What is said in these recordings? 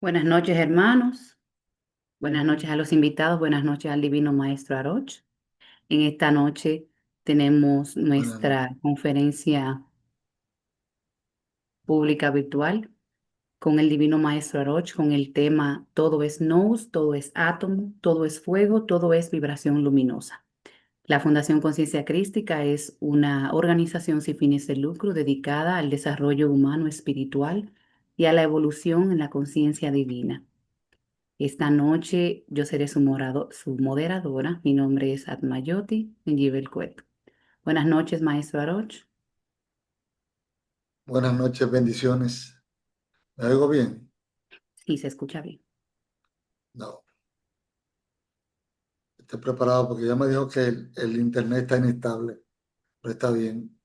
Buenas noches, hermanos. Buenas noches a los invitados. Buenas noches al Divino Maestro Aroch. En esta noche tenemos Buenas noches. nuestra conferencia pública virtual con el Divino Maestro Aroch con el tema Todo es nous, todo es átomo, todo es fuego, todo es vibración luminosa. La Fundación Conciencia Crística es una organización sin fines de lucro dedicada al desarrollo humano espiritual y a la evolución en la conciencia divina. Esta noche yo seré su moderadora. Mi nombre es Atmayoti Cuet. Buenas noches, maestro Aroch. Buenas noches, bendiciones. ¿Me oigo bien? Sí, se escucha bien. No, estoy preparado porque ya me dijo que el internet está inestable, pero está bien.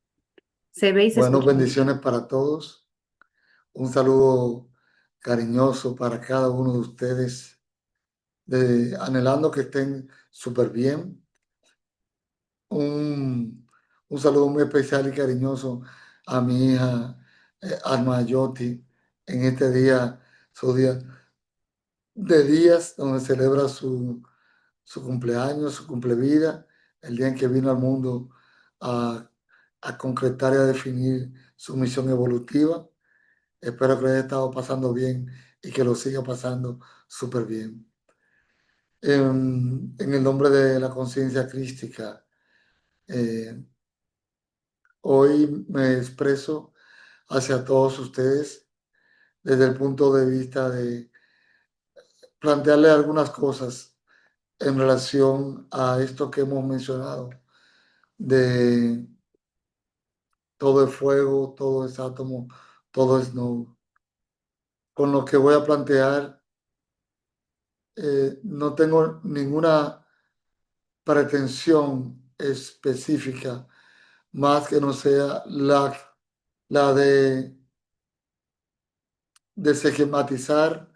Se ve y se Bueno, escucha muy bendiciones bien. para todos. Un saludo cariñoso para cada uno de ustedes, anhelando que estén súper bien. Un saludo muy especial y cariñoso a mi hija Alma Yoti en este día, su día de días donde celebra su cumpleaños, su cumplevida, el día en que vino al mundo a, a concretar y a definir su misión evolutiva. Espero que lo haya estado pasando bien y que lo siga pasando súper bien. En el nombre de la conciencia crística, eh, hoy me expreso hacia todos ustedes desde el punto de vista de plantearles algunas cosas en relación a esto que hemos mencionado de todo es fuego, todo es átomo, todo es no. Con lo que voy a plantear, no tengo ninguna pretensión específica más que no sea la de desesquematizar,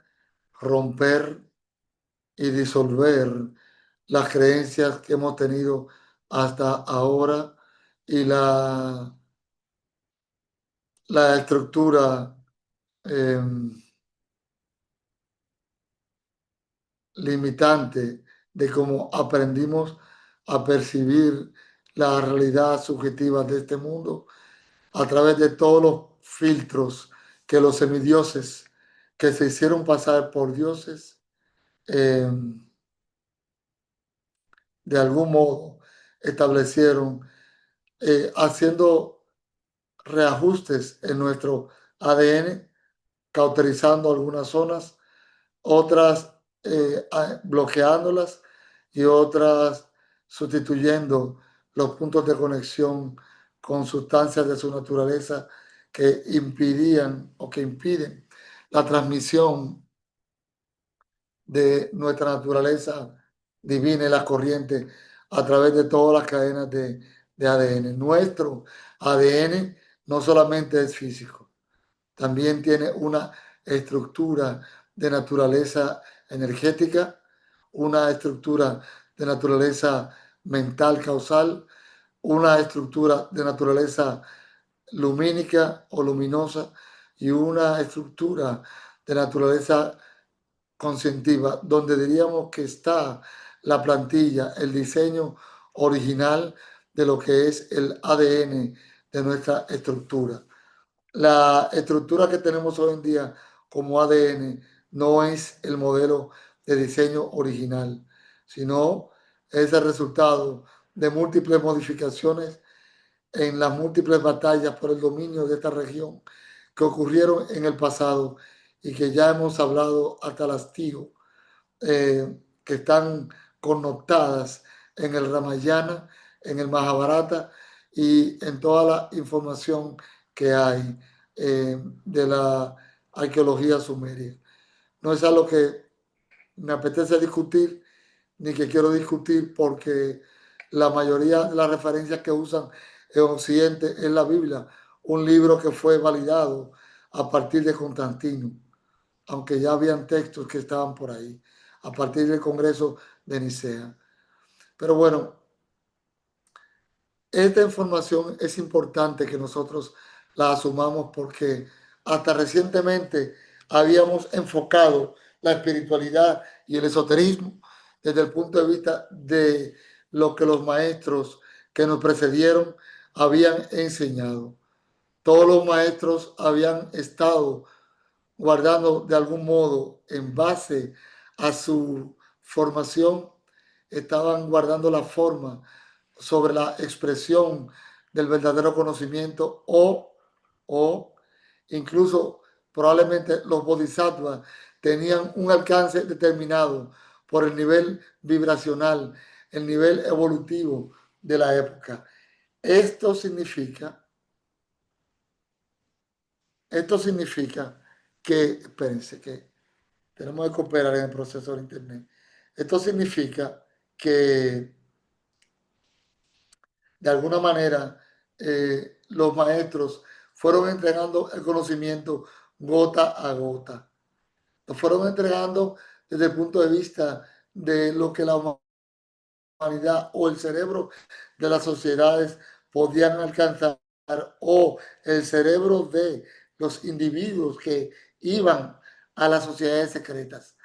romper y disolver las creencias que hemos tenido hasta ahora y la estructura eh, limitante de cómo aprendimos a percibir la realidad subjetiva de este mundo a través de todos los filtros que los semidioses que se hicieron pasar por dioses eh, de algún modo establecieron, haciendo reajustes en nuestro ADN, cauterizando algunas zonas, otras bloqueándolas y otras sustituyendo los puntos de conexión con sustancias de su naturaleza que impidían o que impiden la transmisión de nuestra naturaleza divina y la corriente a través de todas las cadenas de ADN. Nuestro ADN no solamente es físico, también tiene una estructura de naturaleza energética, una estructura de naturaleza mental causal, una estructura de naturaleza lumínica o luminosa y una estructura de naturaleza conscientiva, donde diríamos que está la plantilla, el diseño original de lo que es el ADN de nuestra estructura. La estructura que tenemos hoy en día como ADN no es el modelo de diseño original, sino es el resultado de múltiples modificaciones en las múltiples batallas por el dominio de esta región que ocurrieron en el pasado y que ya hemos hablado hasta el hastío, que están connotadas en el Ramayana, en el Mahabharata y en toda la información que hay de la arqueología sumeria. No es algo que me apetece discutir ni que quiero discutir porque la mayoría de las referencias que usan en Occidente es la Biblia, un libro que fue validado a partir de Constantino, aunque ya habían textos que estaban por ahí, a partir del Congreso de Nicea. Pero bueno, esta información es importante que nosotros la asumamos porque hasta recientemente habíamos enfocado la espiritualidad y el esoterismo desde el punto de vista de lo que los maestros que nos precedieron habían enseñado. Todos los maestros habían estado guardando de algún modo en base a su formación, estaban guardando la forma sobre la expresión del verdadero conocimiento o incluso probablemente los bodhisattvas tenían un alcance determinado por el nivel vibracional, el nivel evolutivo de la época. Esto significa que, espérense, que tenemos que cooperar en el proceso de Internet. Esto significa que de alguna manera los maestros fueron entregando el conocimiento gota a gota. Lo fueron entregando desde el punto de vista de lo que la humanidad o el cerebro de las sociedades podían alcanzar o el cerebro de los individuos que iban a las sociedades secretas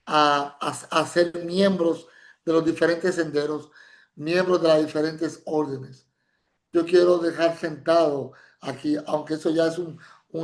a ser miembros de los diferentes senderos, miembros de las diferentes órdenes. Yo quiero dejar sentado aquí, aunque eso ya es un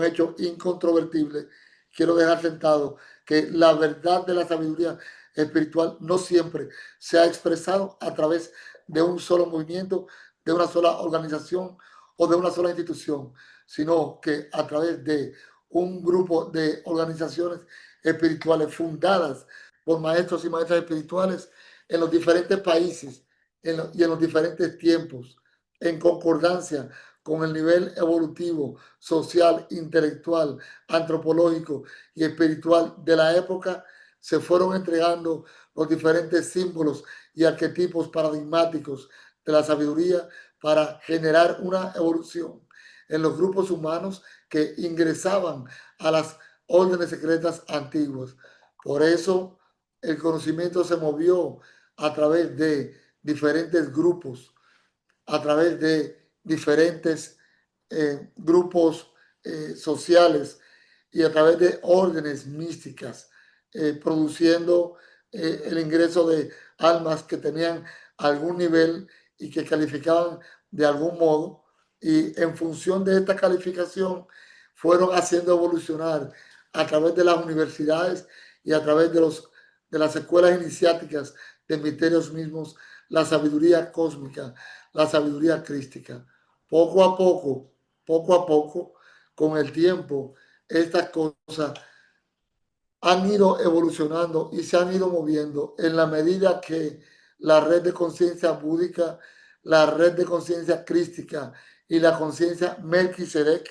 hecho incontrovertible, quiero dejar sentado que la verdad de la sabiduría espiritual no siempre se ha expresado a través de un solo movimiento, de una sola organización o de una sola institución, sino que a través de un grupo de organizaciones espirituales fundadas por maestros y maestras espirituales en los diferentes países y en los diferentes tiempos, en concordancia con el nivel evolutivo, social, intelectual, antropológico y espiritual de la época, se fueron entregando los diferentes símbolos y arquetipos paradigmáticos de la sabiduría para generar una evolución en los grupos humanos que ingresaban a las órdenes secretas antiguas. Por eso el conocimiento se movió a través de diferentes grupos, a través de diferentes grupos sociales y a través de órdenes místicas, produciendo el ingreso de almas que tenían algún nivel y que calificaban de algún modo, y en función de esta calificación fueron haciendo evolucionar a través de las universidades y a través de las escuelas iniciáticas de misterios mismos la sabiduría cósmica, la sabiduría crística. Poco a poco, con el tiempo, estas cosas han ido evolucionando y se han ido moviendo en la medida que la red de conciencia búdica, la red de conciencia crística y la conciencia Melquisedec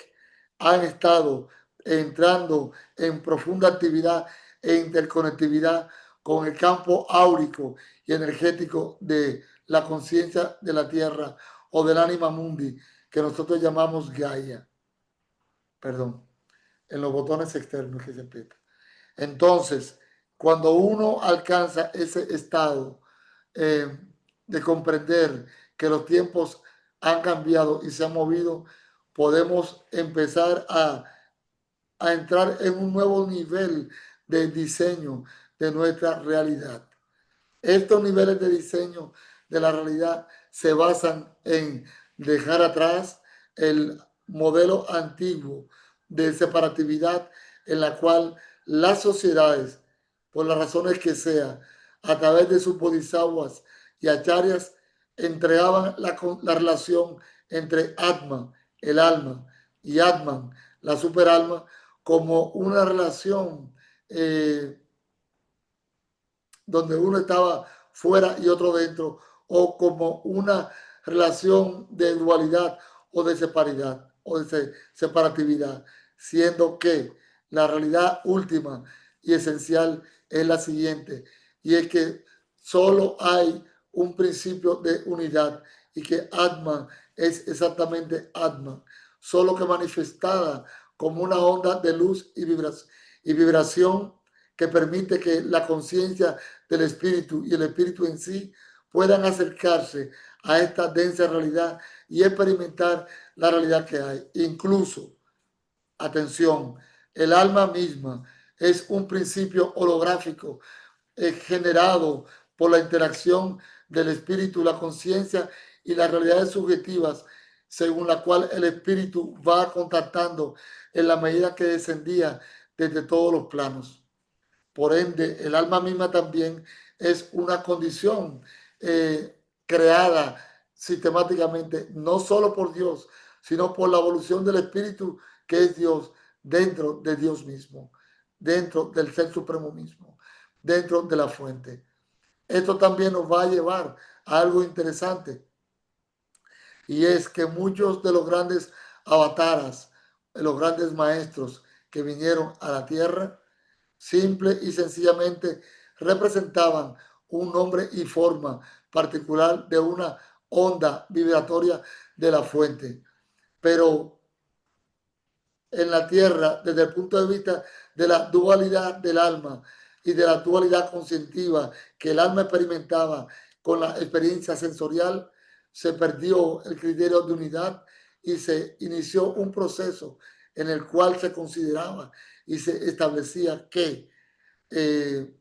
han estado entrando en profunda actividad e interconectividad con el campo áurico y energético de la conciencia de la Tierra o del ánima mundi que nosotros llamamos Gaia. Perdón, en los botones externos que se aprieta. Entonces, cuando uno alcanza ese estado de comprender que los tiempos han cambiado y se han movido, podemos empezar a entrar en un nuevo nivel de diseño de nuestra realidad. Estos niveles de diseño de la realidad se basan en dejar atrás el modelo antiguo de separatividad en la cual las sociedades, por las razones que sea, a través de sus bodhisattvas y acharyas, entregaban la relación entre Atma, el alma, y Atman, la superalma, como una relación donde uno estaba fuera y otro dentro, o como una relación de dualidad o de separidad o de separatividad, siendo que la realidad última y esencial es la siguiente, y es que solo hay un principio de unidad y que Atman es exactamente Atman, solo que manifestada como una onda de luz y vibración que permite que la conciencia del espíritu y el espíritu en sí puedan acercarse a esta densa realidad y experimentar la realidad que hay. Incluso, atención, El alma misma es un principio holográfico generado por la interacción del espíritu, la conciencia y las realidades subjetivas, según la cual el espíritu va contactando en la medida que descendía desde todos los planos. Por ende, el alma misma también es una condición creada sistemáticamente, no solo por Dios, sino por la evolución del espíritu que es Dios dentro de Dios mismo, dentro del Ser Supremo mismo, dentro de la fuente. Esto también nos va a llevar a algo interesante, y es que muchos de los grandes avataras, los grandes maestros que vinieron a la tierra, simple y sencillamente representaban un nombre y forma particular de una onda vibratoria de la fuente. Pero en la tierra, desde el punto de vista de la dualidad del alma y de la dualidad conscientiva que el alma experimentaba con la experiencia sensorial, se perdió el criterio de unidad y se inició un proceso en el cual se consideraba y se establecía que eh,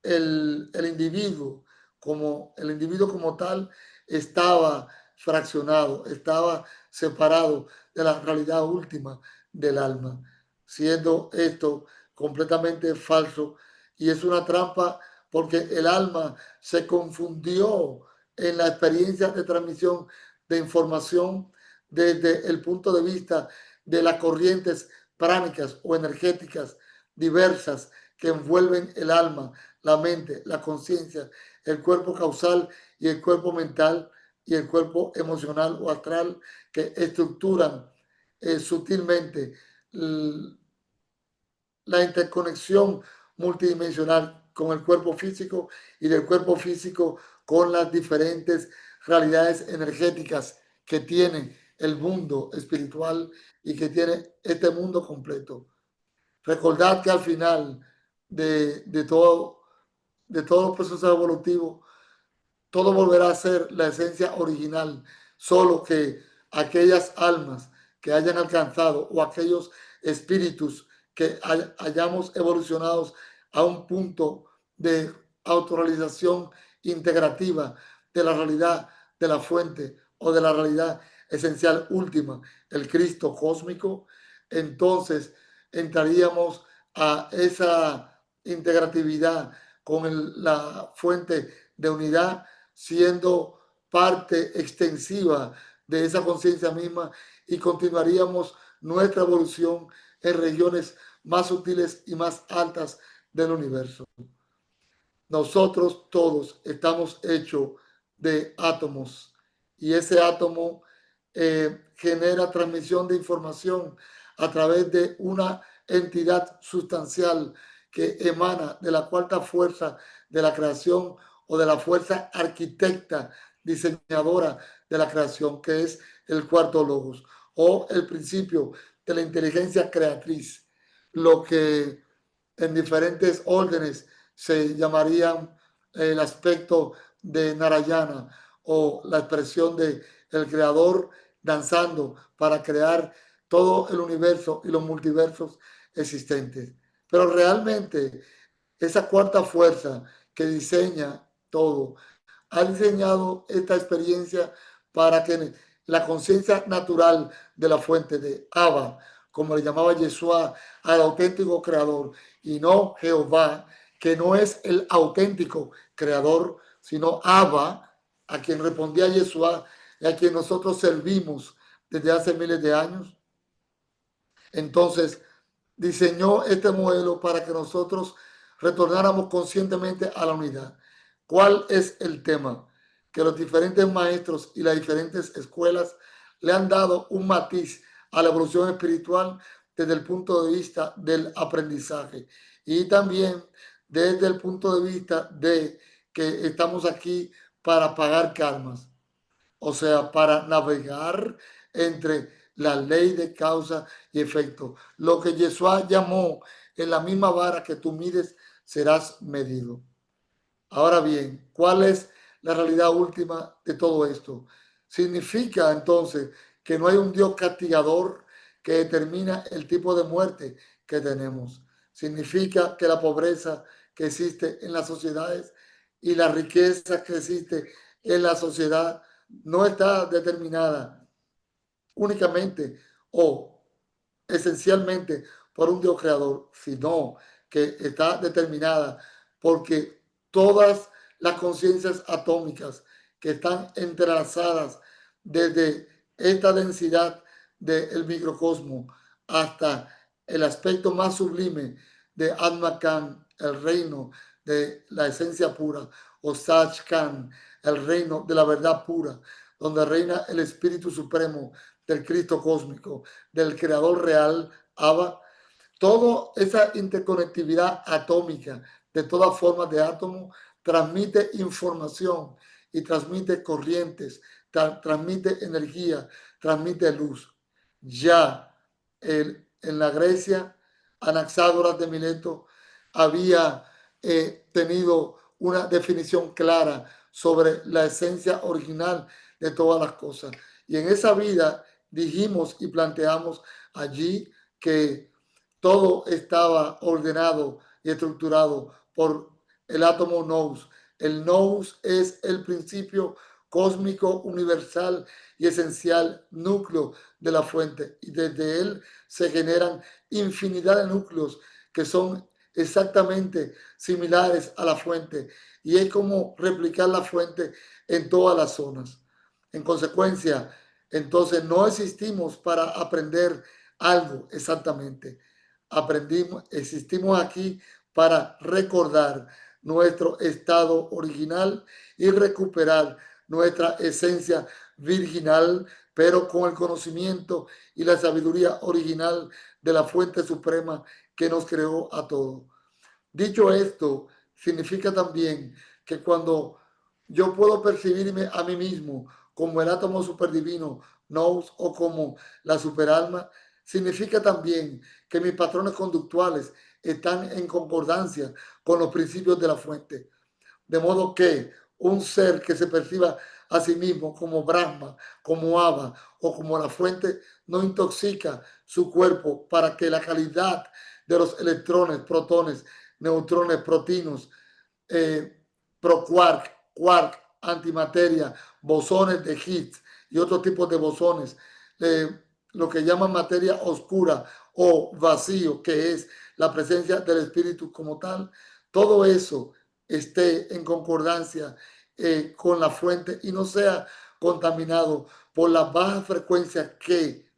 el individuo como tal estaba fraccionado, estaba separado de la realidad última del alma, siendo esto completamente falso, y es una trampa porque el alma se confundió en la experiencia de transmisión de información desde el punto de vista de las corrientes pránicas o energéticas diversas que envuelven el alma, la mente, la conciencia, el cuerpo causal y el cuerpo mental y el cuerpo emocional o astral, que estructuran sutilmente la interconexión multidimensional con el cuerpo físico y del cuerpo físico con las diferentes realidades energéticas que tiene el mundo espiritual y que tiene este mundo completo. Recordad que al final de todo, de todos los procesos evolutivos, todo volverá a ser la esencia original, solo que aquellas almas que hayan alcanzado o aquellos espíritus que hayamos evolucionado a un punto de autorrealización integrativa de la realidad de la fuente o de la realidad esencial última, el Cristo cósmico, entonces entraríamos a esa integratividad con la fuente de unidad, siendo parte extensiva de esa conciencia misma, y continuaríamos nuestra evolución en regiones más sutiles y más altas del universo. Nosotros todos estamos hechos de átomos, y ese átomo genera transmisión de información a través de una entidad sustancial que emana de la cuarta fuerza de la creación o de la fuerza arquitecta, diseñadora de la creación, que es el cuarto logos o el principio de la inteligencia creatriz, lo que en diferentes órdenes se llamarían el aspecto de Narayana, o la expresión de el creador danzando para crear todo el universo y los multiversos existentes. Pero realmente esa cuarta fuerza que diseña todo ha diseñado esta experiencia para que la conciencia natural de la fuente de Abba, como le llamaba Yeshua al auténtico creador, y no Jehová, que no es el auténtico creador, sino Abba, a quien respondía Yeshua y a quien nosotros servimos desde hace miles de años. Entonces, diseñó este modelo para que nosotros retornáramos conscientemente a la unidad. ¿Cuál es el tema? Que los diferentes maestros y las diferentes escuelas le han dado un matiz a la evolución espiritual desde el punto de vista del aprendizaje, y también desde el punto de vista de que estamos aquí para pagar karmas, o sea, para navegar entre la ley de causa y efecto. Lo que Yeshua llamó en la misma vara que tú mides, serás medido. Ahora bien, ¿cuál es la realidad última de todo esto? Significa entonces que no hay un Dios castigador que determina el tipo de muerte que tenemos. Significa que la pobreza que existe en las sociedades y la riqueza que existe en la sociedad no está determinada únicamente o esencialmente por un Dios creador, sino que está determinada porque todas las conciencias atómicas que están entrelazadas desde esta densidad del microcosmo hasta el aspecto más sublime de Atma Khan, el reino de la esencia pura, o Sach Khan, el reino de la verdad pura, donde reina el Espíritu Supremo del Cristo cósmico, del Creador real, Abba. Toda esa interconectividad atómica de todas formas de átomos transmite información y transmite corrientes, transmite energía, transmite luz. Ya en la Grecia, Anaxágoras de Mileto había tenido una definición clara sobre la esencia original de todas las cosas. Y en esa vida dijimos y planteamos allí que todo estaba ordenado y estructurado por el átomo nous. El nous es el principio cósmico universal y esencial núcleo de la fuente, y desde él se generan infinidad de núcleos que son exactamente similares a la fuente, y es como replicar la fuente en todas las zonas. En consecuencia, entonces no existimos para aprender algo exactamente. Existimos aquí para recordar nuestro estado original y recuperar nuestra esencia virginal, pero con el conocimiento y la sabiduría original de la fuente suprema que nos creó a todos. Dicho esto, significa también que cuando yo puedo percibirme a mí mismo como el átomo superdivino, nous, o como la superalma, significa también que mis patrones conductuales están en concordancia con los principios de la fuente. De modo que un ser que se perciba a sí mismo como Brahma, como Abba o como la fuente, no intoxica su cuerpo para que la calidad de los electrones, protones, neutrones, protinos, proquark, quark, antimateria, bosones de Higgs y otros tipos de bosones, lo que llaman materia oscura o vacío, que es la presencia del espíritu como tal, todo eso esté en concordancia con la fuente y no sea contaminado por las bajas frecuencias que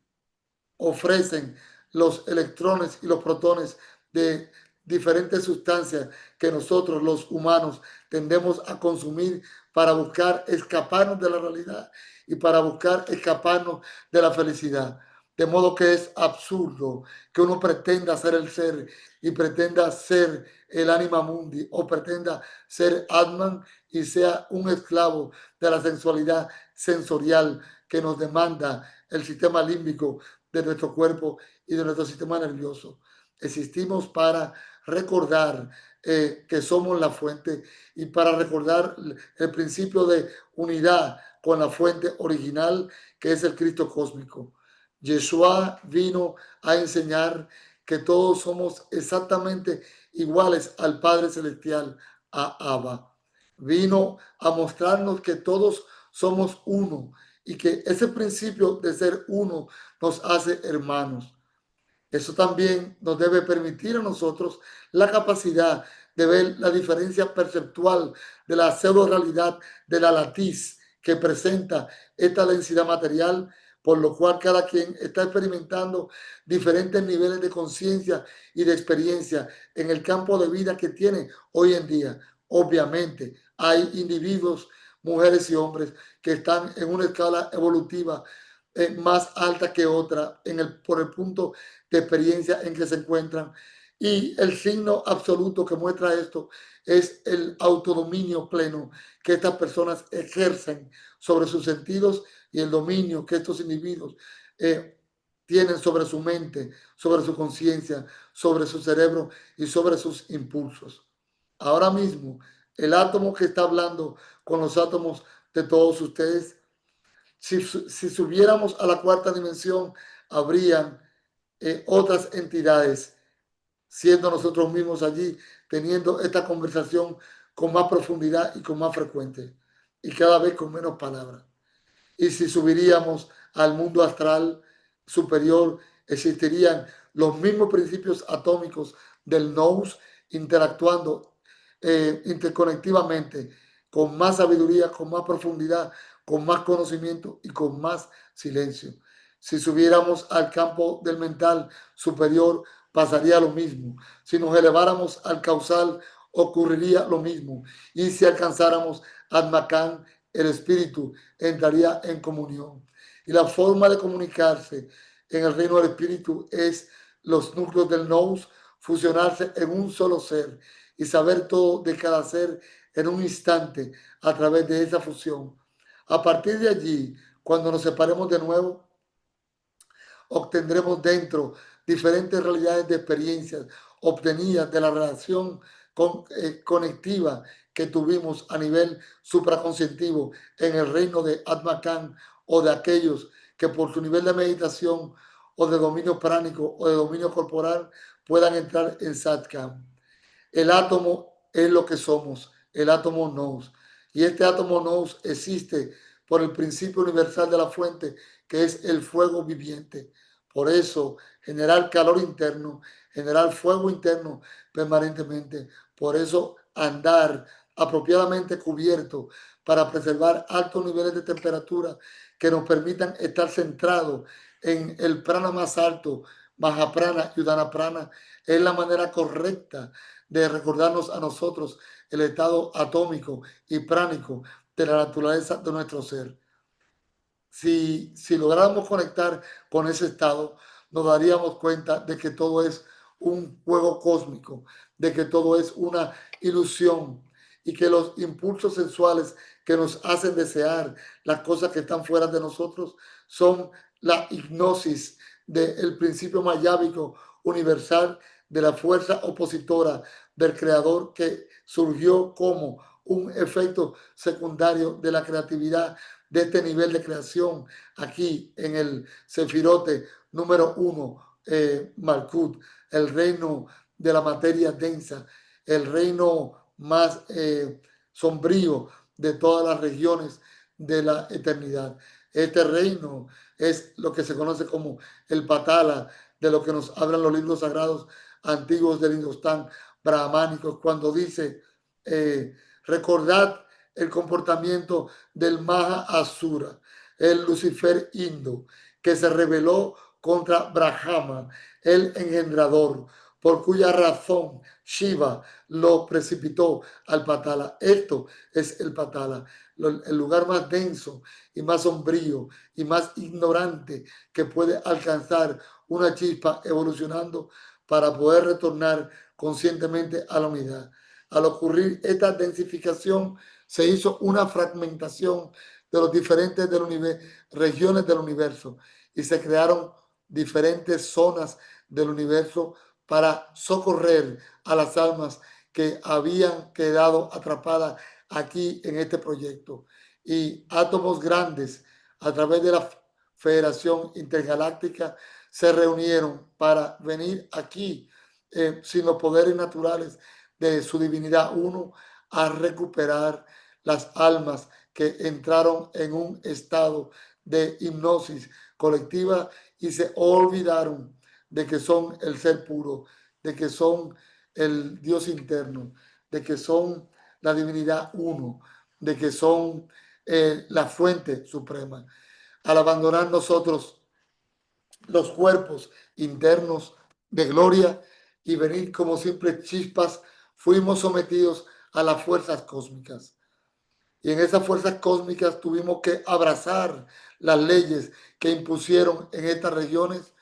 ofrecen los electrones y los protones de diferentes sustancias que nosotros los humanos tendemos a consumir para buscar escaparnos de la realidad y para buscar escaparnos de la felicidad. De modo que es absurdo que uno pretenda ser el ser y pretenda ser el anima mundi o pretenda ser Atman y sea un esclavo de la sensualidad sensorial que nos demanda el sistema límbico de nuestro cuerpo y de nuestro sistema nervioso. Existimos para recordar que somos la fuente y para recordar el principio de unidad con la fuente original que es el Cristo cósmico. Yeshua vino a enseñar que todos somos exactamente iguales al Padre Celestial, a Abba. Vino a mostrarnos que todos somos uno y que ese principio de ser uno nos hace hermanos. Eso también nos debe permitir a nosotros la capacidad de ver la diferencia perceptual de la pseudo realidad de la latiz que presenta esta densidad material, por lo cual cada quien está experimentando diferentes niveles de conciencia y de experiencia en el campo de vida que tiene hoy en día. Obviamente, hay individuos, mujeres y hombres que están en una escala evolutiva más alta que otra por el punto de experiencia en que se encuentran. Y el signo absoluto que muestra esto es el autodominio pleno que estas personas ejercen sobre sus sentidos y el dominio que estos individuos tienen sobre su mente, sobre su conciencia, sobre su cerebro y sobre sus impulsos. Ahora mismo, el átomo que está hablando con los átomos de todos ustedes, si subiéramos a la cuarta dimensión, habrían otras entidades siendo nosotros mismos allí, teniendo esta conversación con más profundidad y con más frecuente, y cada vez con menos palabras. Y si subiríamos al mundo astral superior, existirían los mismos principios atómicos del nous interactuando interconectivamente, con más sabiduría, con más profundidad, con más conocimiento y con más silencio. Si subiéramos al campo del mental superior, pasaría lo mismo. Si nos eleváramos al causal, ocurriría lo mismo. Y si alcanzáramos Atmakan, el espíritu entraría en comunión. Y la forma de comunicarse en el reino del espíritu es los núcleos del nous fusionarse en un solo ser y saber todo de cada ser en un instante a través de esa fusión. A partir de allí, cuando nos separemos de nuevo, obtendremos dentro diferentes realidades de experiencias obtenidas de la relación conectiva que tuvimos a nivel supraconscientivo en el reino de Atmakan, o de aquellos que por su nivel de meditación o de dominio pránico o de dominio corporal puedan entrar en Satkam. El átomo es lo que somos, el átomo nous. Y este átomo nous existe por el principio universal de la fuente, que es el fuego viviente. Por eso, generar calor interno, generar fuego interno permanentemente. Por eso, andar apropiadamente cubierto para preservar altos niveles de temperatura que nos permitan estar centrados en el prana más alto, Mahaprana y Udana Prana, es la manera correcta de recordarnos a nosotros el estado atómico y pránico de la naturaleza de nuestro ser. Si lográramos conectar con ese estado, nos daríamos cuenta de que todo es un juego cósmico, de que todo es una ilusión y que los impulsos sensuales que nos hacen desear las cosas que están fuera de nosotros son la hipnosis del principio mayábico universal de la fuerza opositora del creador, que surgió como un efecto secundario de la creatividad de este nivel de creación aquí en el Sefirote número 1, Malkut, el reino de la materia densa, el reino más sombrío de todas las regiones de la eternidad. Este reino es lo que se conoce como el Patala, de lo que nos hablan los libros sagrados antiguos del Hindustán brahmánicos, cuando dice, recordad el comportamiento del Maha Asura, el Lucifer Indo, que se rebeló contra Brahma, el engendrador, por cuya razón Shiva lo precipitó al Patala. Esto es el Patala, el lugar más denso y más sombrío y más ignorante que puede alcanzar una chispa evolucionando para poder retornar conscientemente a la unidad. Al ocurrir esta densificación, se hizo una fragmentación de los diferentes regiones del universo, y se crearon diferentes zonas del universo para socorrer a las almas que habían quedado atrapadas aquí en este proyecto. Y átomos grandes, a través de la Federación Intergaláctica, se reunieron para venir aquí, sin los poderes naturales de su divinidad uno, a recuperar las almas que entraron en un estado de hipnosis colectiva y se olvidaron de que son el ser puro, de que son el Dios interno, de que son la divinidad uno, de que son la fuente suprema. Al abandonar nosotros los cuerpos internos de gloria y venir como simples chispas, fuimos sometidos a las fuerzas cósmicas. Y en esas fuerzas cósmicas tuvimos que abrazar las leyes que impusieron en estas regiones,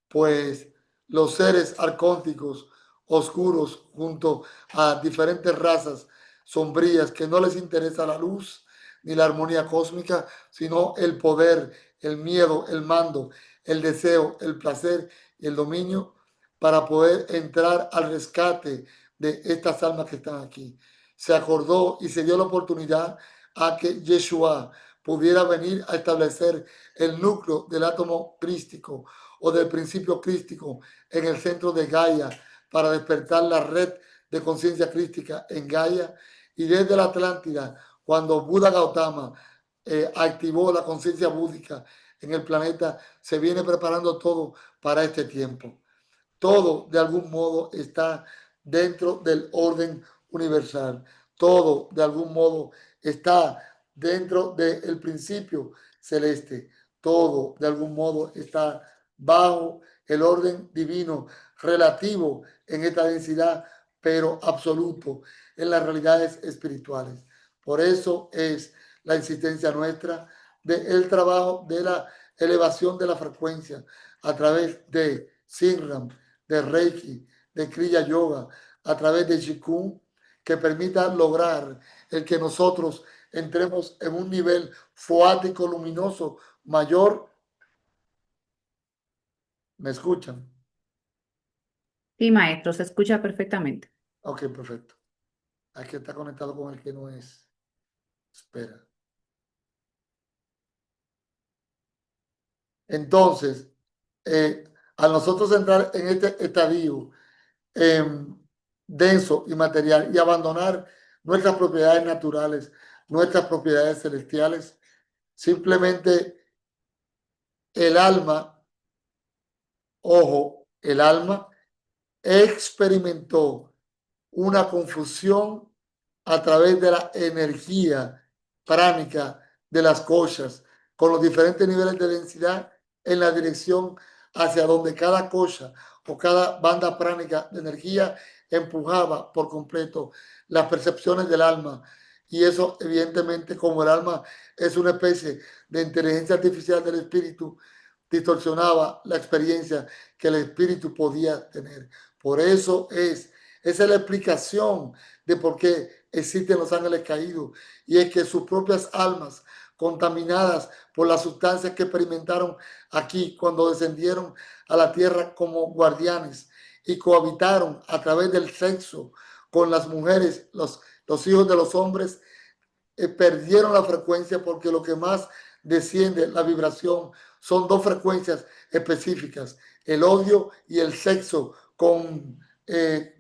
pues los seres arcónticos oscuros, junto a diferentes razas sombrías que no les interesa la luz ni la armonía cósmica, sino el poder, el miedo, el mando, el deseo, el placer y el dominio, para poder entrar al rescate de estas almas que están aquí. Se acordó y se dio la oportunidad a que Yeshua pudiera venir a establecer el núcleo del átomo crístico o del principio crístico en el centro de Gaia, para despertar la red de conciencia crística en Gaia, y desde la Atlántida, cuando Buda Gautama activó la conciencia búdica en el planeta, se viene preparando todo para este tiempo. Todo de algún modo está dentro del orden universal. Todo de algún modo está dentro del principio celeste. Todo de algún modo está bajo el orden divino relativo en esta densidad, pero absoluto en las realidades espirituales. Por eso es la insistencia nuestra del trabajo de la elevación de la frecuencia a través de Sinram, de Reiki, de Kriya Yoga, a través de Qigong, que permita lograr el que nosotros entremos en un nivel foático luminoso mayor. ¿Me escuchan? Sí, maestro, se escucha perfectamente. Ok, perfecto. Aquí está conectado con el que no es. Espera. Entonces, a nosotros entrar en este estadio denso y material y abandonar nuestras propiedades naturales, nuestras propiedades celestiales, simplemente el alma, ojo, el alma experimentó una confusión a través de la energía pránica de las cosas, con los diferentes niveles de densidad en la dirección hacia donde cada cosa o cada banda pránica de energía empujaba por completo las percepciones del alma. Y eso, evidentemente, como el alma es una especie de inteligencia artificial del espíritu, distorsionaba la experiencia que el espíritu podía tener. Por eso esa es la explicación de por qué existen los ángeles caídos, y es que sus propias almas, contaminadas por las sustancias que experimentaron aquí cuando descendieron a la tierra como guardianes y cohabitaron a través del sexo con las mujeres, los hijos de los hombres, perdieron la frecuencia, porque lo que más desciende la vibración son dos frecuencias específicas: el odio y el sexo con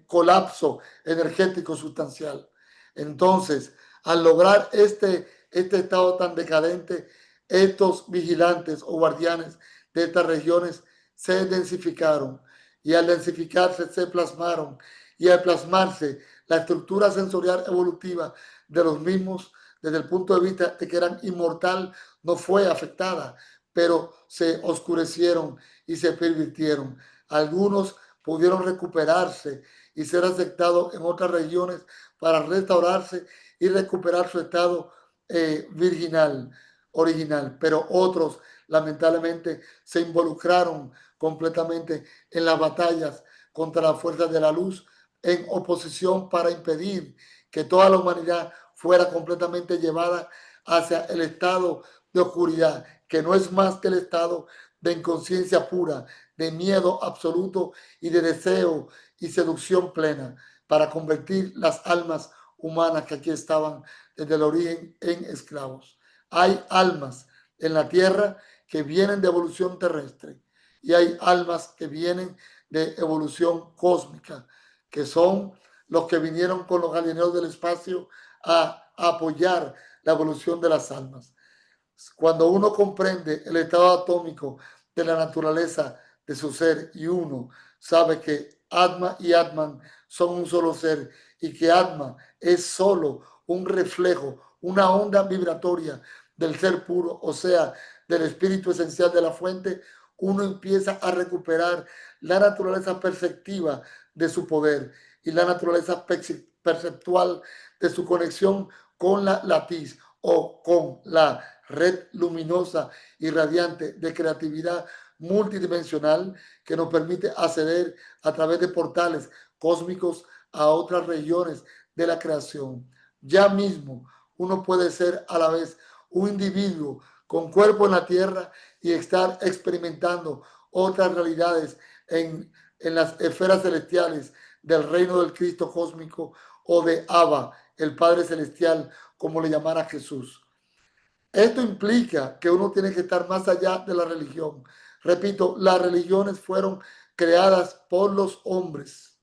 colapso energético sustancial. Entonces, al lograr este estado tan decadente, estos vigilantes o guardianes de estas regiones se densificaron, y al densificarse se plasmaron, y al plasmarse la estructura sensorial evolutiva de los mismos, desde el punto de vista de que eran inmortal, no fue afectada, pero se oscurecieron y se pervirtieron. Algunos pudieron recuperarse y ser aceptados en otras regiones para restaurarse y recuperar su estado virginal, original, pero otros lamentablemente se involucraron completamente en las batallas contra las fuerzas de la luz, en oposición para impedir que toda la humanidad fuera completamente llevada hacia el estado de oscuridad, que no es más que el estado de inconsciencia pura, de miedo absoluto y de deseo y seducción plena, para convertir las almas humanas que aquí estaban desde el origen en esclavos. Hay almas en la tierra que vienen de evolución terrestre, y hay almas que vienen de evolución cósmica, que son los que vinieron con los galineros del espacio a apoyar la evolución de las almas. Cuando uno comprende el estado atómico de la naturaleza de su ser, y uno sabe que Atma y Atman son un solo ser, y que Atma es solo un reflejo, una onda vibratoria del ser puro, o sea, del espíritu esencial de la fuente, uno empieza a recuperar la naturaleza perceptiva de su poder y la naturaleza perceptual de su conexión con la latiz, o con la red luminosa y radiante de creatividad multidimensional, que nos permite acceder a través de portales cósmicos a otras regiones de la creación. Ya mismo uno puede ser a la vez un individuo con cuerpo en la tierra y estar experimentando otras realidades en las esferas celestiales del reino del Cristo cósmico, o de Abba, el Padre Celestial, como le llamara Jesús. Esto implica que uno tiene que estar más allá de la religión. Repito, las religiones fueron creadas por los hombres,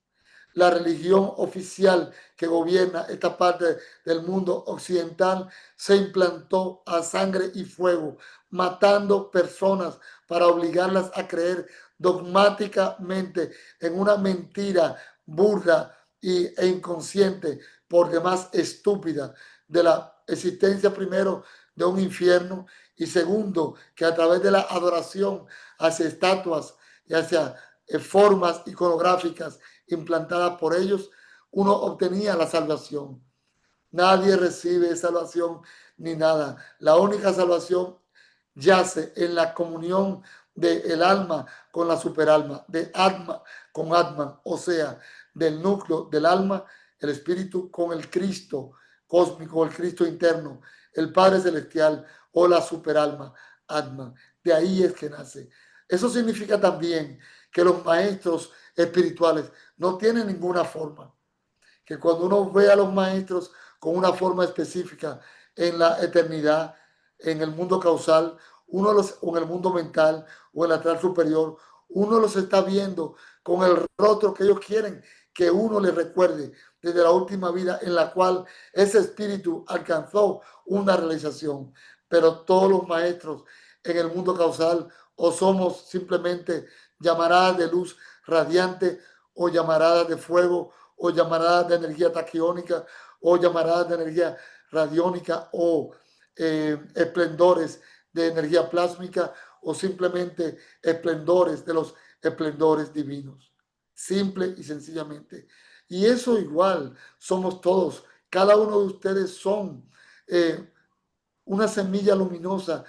la religión oficial que gobierna esta parte del mundo occidental se implantó a sangre y fuego, matando personas para obligarlas a creer dogmáticamente en una mentira burda e inconsciente, por demás estúpida, de la existencia primero de un infierno y segundo que a través de la adoración hacia estatuas y hacia formas iconográficas implantadas por ellos, uno obtenía la salvación. Nadie recibe salvación ni nada. La única salvación yace en la comunión del alma con la superalma, de Atma con Atman, o sea, del núcleo del alma, el espíritu con el Cristo cósmico, el Cristo interno, el Padre celestial o la superalma, Atman. De ahí es que nace. Eso significa también que los maestros espirituales no tienen ninguna forma, que cuando uno ve a los maestros con una forma específica en la eternidad, en el mundo causal, uno los, o en el mundo mental o en la astral superior, uno los está viendo con el rostro que ellos quieren que uno les recuerde desde la última vida en la cual ese espíritu alcanzó una realización. Pero todos los maestros en el mundo causal o somos simplemente llamaradas de luz radiante o llamaradas de fuego o llamaradas de energía taquiónica o llamaradas de energía radiónica o esplendores de energía plásmica o simplemente esplendores de los esplendores divinos. Simple y sencillamente. Y eso igual somos todos. Cada uno de ustedes son una semilla luminosa,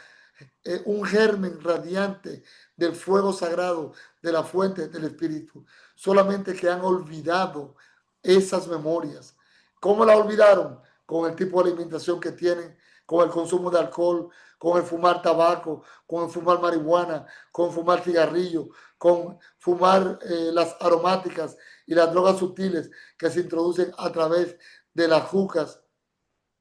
un germen radiante del fuego sagrado, de la fuente del Espíritu. Solamente que han olvidado esas memorias. ¿Cómo la olvidaron? Con el tipo de alimentación que tienen, con el consumo de alcohol, con el fumar tabaco, con el fumar marihuana, con fumar cigarrillo, con fumar las aromáticas y las drogas sutiles que se introducen a través de las jucas.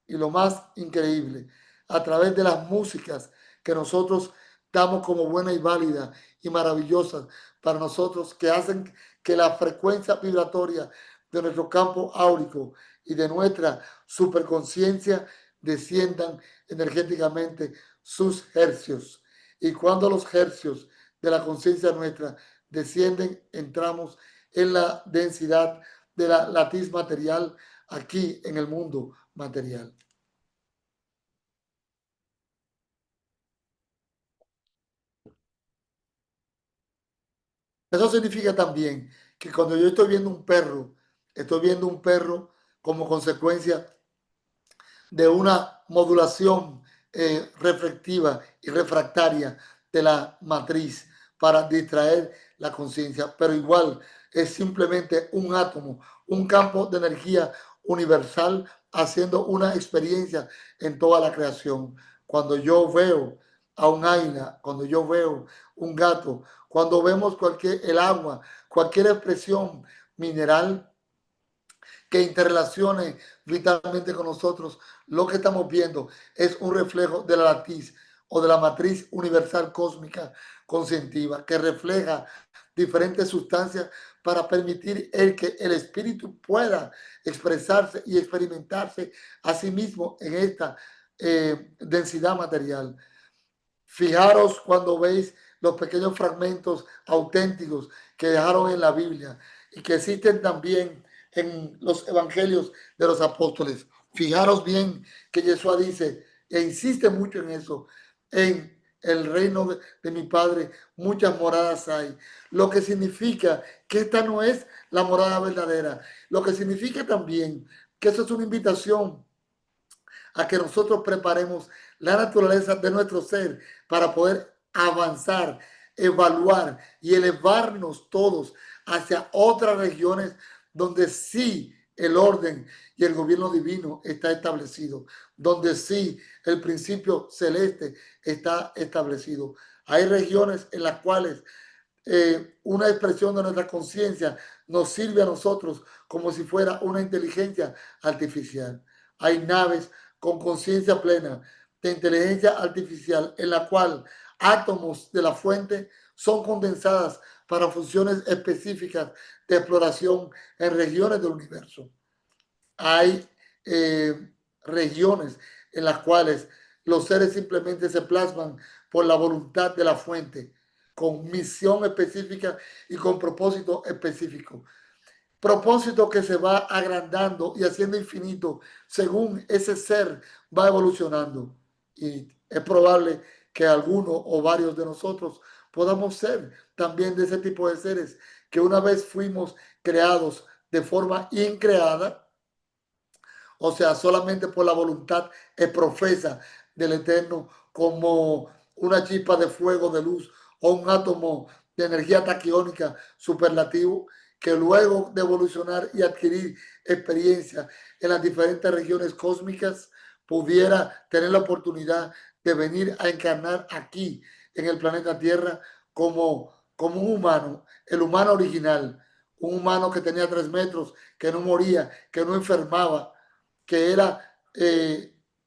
Y lo más increíble, a través de las músicas que nosotros damos como buena y válida y maravillosas para nosotros, que hacen que la frecuencia vibratoria de nuestro campo áurico y de nuestra superconciencia desciendan energéticamente sus hercios. Y cuando los hercios de la conciencia nuestra descienden, entramos en la densidad de la latiz material aquí en el mundo material. Eso significa también que cuando yo estoy viendo un perro como consecuencia de una modulación reflectiva y refractaria de la matriz para distraer la conciencia, pero igual es simplemente un átomo, un campo de energía universal haciendo una experiencia en toda la creación. Cuando yo veo a un águila, cuando yo veo un gato, cuando vemos el agua, cualquier expresión mineral que interrelacione vitalmente con nosotros, lo que estamos viendo es un reflejo de la latiz o de la matriz universal cósmica conscientiva que refleja diferentes sustancias para permitir que el espíritu pueda expresarse y experimentarse a sí mismo en esta densidad material. Fijaros cuando veis los pequeños fragmentos auténticos que dejaron en la Biblia y que existen también en los evangelios de los apóstoles. Fijaros bien que Yeshua dice, e insiste mucho en eso, en el reino de mi Padre muchas moradas hay, lo que significa que esta no es la morada verdadera, lo que significa también que eso es una invitación a que nosotros preparemos la naturaleza de nuestro ser para poder avanzar, evaluar y elevarnos todos hacia otras regiones donde sí el orden y el gobierno divino está establecido, donde sí el principio celeste está establecido. Hay regiones en las cuales una expresión de nuestra conciencia nos sirve a nosotros como si fuera una inteligencia artificial. Hay naves con conciencia plena de inteligencia artificial en la cual átomos de la fuente son condensadas para funciones específicas de exploración en regiones del universo. Hay regiones en las cuales los seres simplemente se plasman por la voluntad de la fuente, con misión específica y con propósito específico. Propósito que se va agrandando y haciendo infinito según ese ser va evolucionando. Y es probable que alguno o varios de nosotros podamos ser también de ese tipo de seres que una vez fuimos creados de forma increada, o sea, solamente por la voluntad profesa del Eterno, como una chispa de fuego, de luz, o un átomo de energía taquiónica superlativo, que luego de evolucionar y adquirir experiencia en las diferentes regiones cósmicas, pudiera tener la oportunidad de venir a encarnar aquí, en el planeta Tierra, como un humano, el humano original, un humano que tenía 3 metros, que no moría, que no enfermaba, que era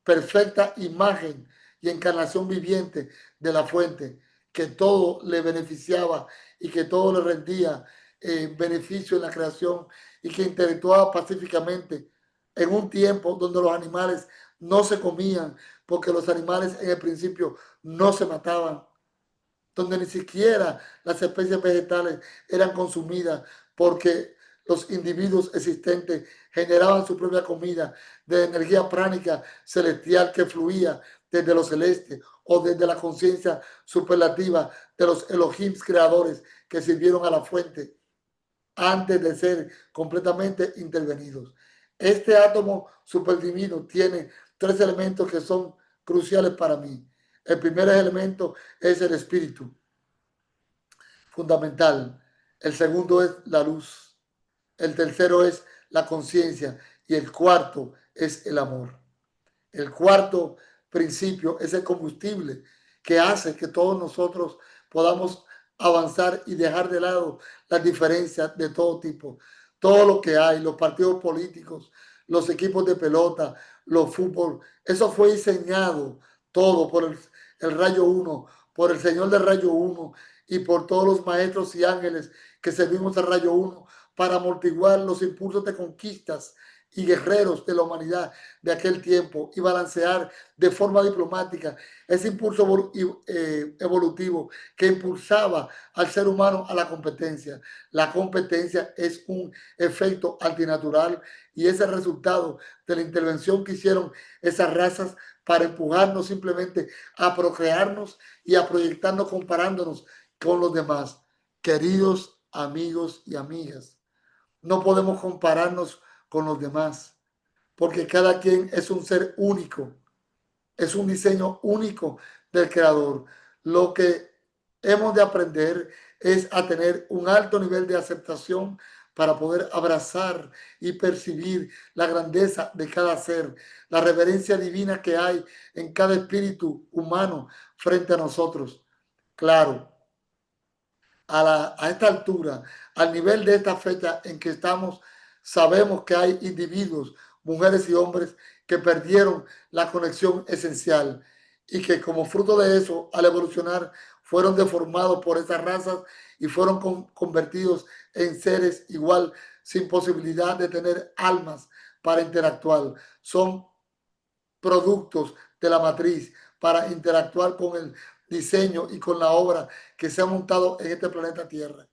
perfecta imagen y encarnación viviente de la fuente, que todo le beneficiaba y que todo le rendía beneficio en la creación y que interactuaba pacíficamente en un tiempo donde los animales no se comían, porque los animales en el principio no se mataban, donde ni siquiera las especies vegetales eran consumidas porque los individuos existentes generaban su propia comida de energía pránica celestial que fluía desde lo celeste o desde la conciencia superlativa de los Elohims creadores que sirvieron a la fuente antes de ser completamente intervenidos. Este átomo superdivino tiene 3 elementos que son cruciales para mí. El primer elemento es el espíritu, fundamental. El segundo es la luz. El tercero es la conciencia. Y el cuarto es el amor. El cuarto principio es el combustible que hace que todos nosotros podamos avanzar y dejar de lado las diferencias de todo tipo. Todo lo que hay, los partidos políticos, los equipos de pelota, los fútbol, eso fue diseñado todo por el rayo 1, por el Señor del rayo 1 y por todos los maestros y ángeles que servimos al rayo 1 para amortiguar los impulsos de conquistas y guerreros de la humanidad de aquel tiempo y balancear de forma diplomática ese impulso evolutivo que impulsaba al ser humano a la competencia. La competencia es un efecto antinatural y es el resultado de la intervención que hicieron esas razas para empujarnos simplemente a procrearnos y a proyectarnos comparándonos con los demás. Queridos amigos y amigas, no podemos compararnos con los demás, porque cada quien es un ser único, es un diseño único del creador. Lo que hemos de aprender es a tener un alto nivel de aceptación para poder abrazar y percibir la grandeza de cada ser, la reverencia divina que hay en cada espíritu humano frente a nosotros. Claro, a esta altura, al nivel de esta fecha en que estamos, sabemos que hay individuos, mujeres y hombres que perdieron la conexión esencial y que como fruto de eso, al evolucionar, fueron deformados por esas razas y fueron convertidos en seres igual sin posibilidad de tener almas para interactuar. Son productos de la matriz para interactuar con el diseño y con la obra que se ha montado en este planeta Tierra.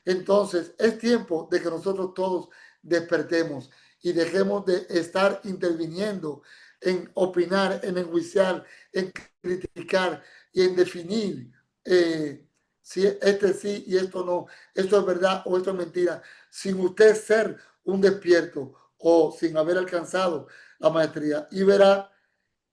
Entonces, es tiempo de que nosotros todos despertemos y dejemos de estar interviniendo en opinar, en enjuiciar, en criticar y en definir si este sí y esto no, esto es verdad o esto es mentira, sin usted ser un despierto o sin haber alcanzado la maestría. Y verá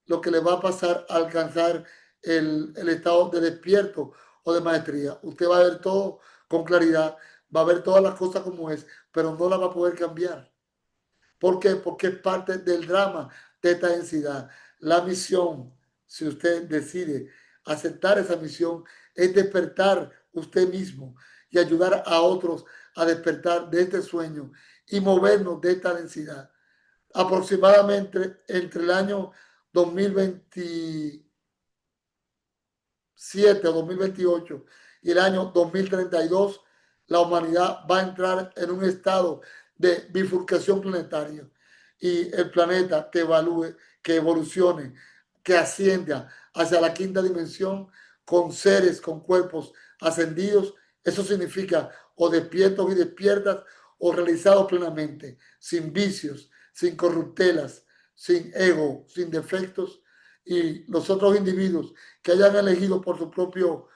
lo que le va a pasar a alcanzar el estado de despierto o de maestría. Usted va a ver todo con claridad, va a ver todas las cosas como es, pero no la va a poder cambiar. ¿Por qué? Porque es parte del drama de esta densidad. La misión, si usted decide aceptar esa misión, es despertar usted mismo y ayudar a otros a despertar de este sueño y movernos de esta densidad. Aproximadamente entre el año 2027 o 2028 y el año 2032 la humanidad va a entrar en un estado de bifurcación planetaria y el planeta que evalúe, que evolucione, que ascienda hacia la quinta dimensión con seres, con cuerpos ascendidos, eso significa o despiertos y despiertas o realizados plenamente, sin vicios, sin corruptelas, sin ego, sin defectos, y los otros individuos que hayan elegido por su propio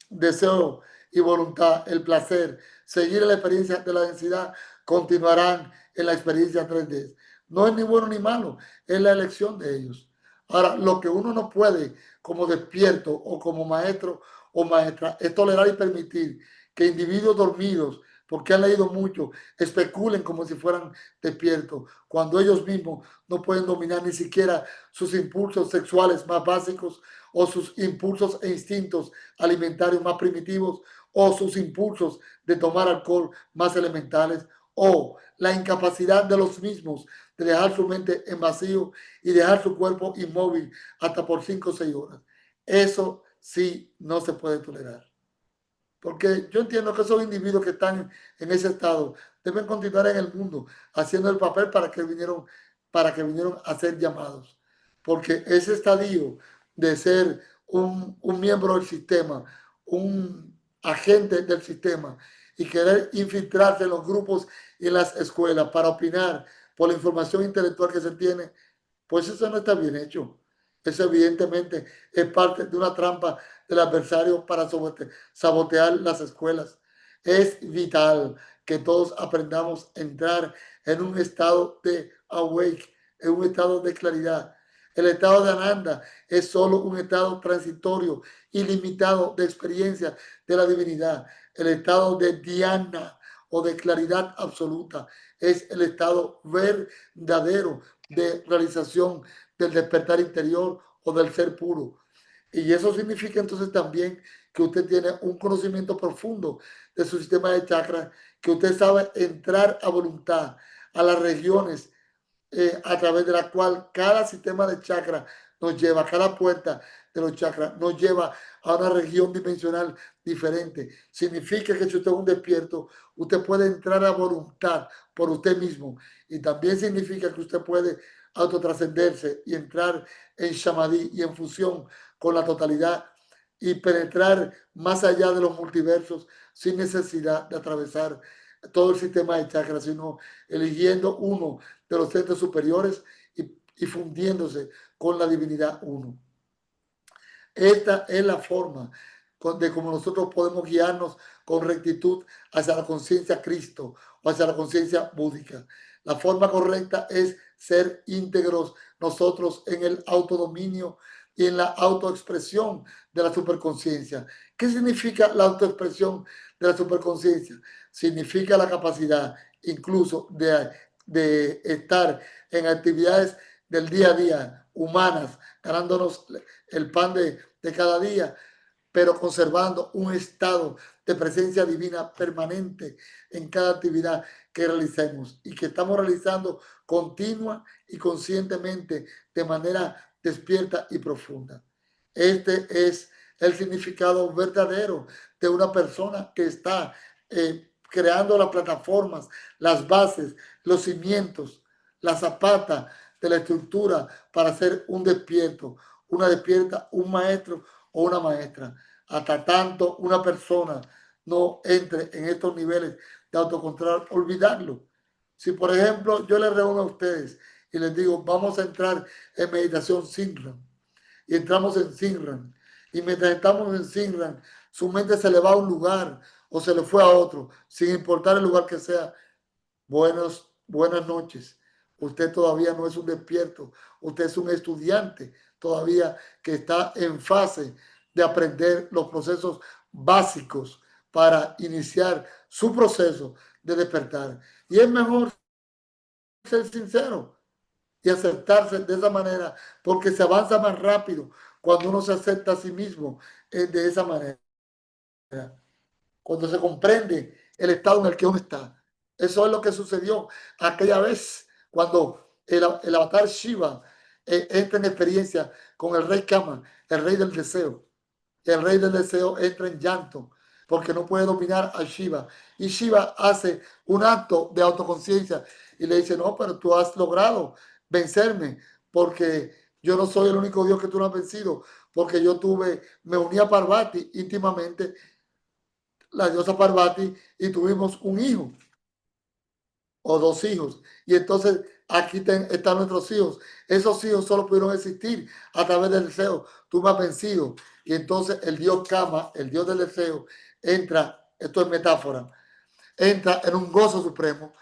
deseo y voluntad, el placer, seguir la experiencia de la densidad, continuarán en la experiencia 3D. No es ni bueno ni malo, es la elección de ellos. Ahora, lo que uno no puede como despierto o como maestro o maestra es tolerar y permitir que individuos dormidos, porque han leído mucho, especulen como si fueran despiertos, cuando ellos mismos no pueden dominar ni siquiera sus impulsos sexuales más básicos o sus impulsos e instintos alimentarios más primitivos o sus impulsos de tomar alcohol más elementales o la incapacidad de los mismos de dejar su mente en vacío y dejar su cuerpo inmóvil hasta por 5 o 6 horas. Eso sí no se puede tolerar. Porque yo entiendo que esos individuos que están en ese estado deben continuar en el mundo haciendo el papel para que vinieron a ser llamados. Porque ese estadio de ser un miembro del sistema, un agente del sistema y querer infiltrarse en los grupos y en las escuelas para opinar por la información intelectual que se tiene, pues eso no está bien hecho. Eso evidentemente es parte de una trampa del adversario para sabotear las escuelas. Es vital que todos aprendamos a entrar en un estado de awake, en un estado de claridad. El estado de Ananda es solo un estado transitorio, ilimitado de experiencia de la divinidad. El estado de Dhyana o de claridad absoluta es el estado verdadero de realización del despertar interior o del ser puro. Y eso significa entonces también que usted tiene un conocimiento profundo de su sistema de chakras, que usted sabe entrar a voluntad a las regiones a través de la cual cada sistema de chakras nos lleva, cada puerta de los chakras nos lleva a una región dimensional diferente. Significa que si usted es un despierto, usted puede entrar a voluntad por usted mismo. Y también significa que usted puede autotrascenderse y entrar en Shamadhi y en fusión con la totalidad y penetrar más allá de los multiversos sin necesidad de atravesar todo el sistema de chakras, sino eligiendo uno de los centros superiores y fundiéndose con la divinidad uno. Esta es la forma de cómo nosotros podemos guiarnos con rectitud hacia la conciencia Cristo o hacia la conciencia búdica. La forma correcta es ser íntegros nosotros en el autodominio y en la autoexpresión de la superconciencia. ¿Qué significa la autoexpresión de la superconciencia? Significa la capacidad incluso de estar en actividades del día a día, humanas, ganándonos el pan de cada día, pero conservando un estado de presencia divina permanente en cada actividad que realicemos y que estamos realizando continua y conscientemente de manera despierta y profunda. Este es el significado verdadero de una persona que está creando las plataformas, las bases, los cimientos, la zapata de la estructura para ser un despierto, una despierta, un maestro o una maestra. Hasta tanto una persona no entre en estos niveles de autocontrol, olvidarlo. Si, por ejemplo, yo les reúno a ustedes y les digo, vamos a entrar en meditación Sinran, y entramos en Sinran, y mientras estamos en Sinran, su mente se le va a un lugar o se le fue a otro, sin importar el lugar que sea. Buenas noches. Usted todavía no es un despierto, usted es un estudiante todavía que está en fase de aprender los procesos básicos para iniciar su proceso de despertar. Y es mejor ser sincero y aceptarse de esa manera, porque se avanza más rápido cuando uno se acepta a sí mismo de esa manera, cuando se comprende el estado en el que uno está. Eso es lo que sucedió aquella vez cuando el avatar Shiva entra en experiencia con el rey Kama, el rey del deseo. El rey del deseo entra en llanto porque no puede dominar a Shiva. Y Shiva hace un acto de autoconciencia y le dice, no, pero tú has logrado vencerme, porque yo no soy el único Dios que tú no has vencido, porque me uní a Parvati íntimamente, la diosa Parvati, y tuvimos un hijo o dos hijos. Y entonces aquí están nuestros hijos. Esos hijos solo pudieron existir a través del deseo. Tú me has vencido. Y entonces el dios Kama, el dios del deseo, entra, esto es metáfora, entra en un gozo supremo,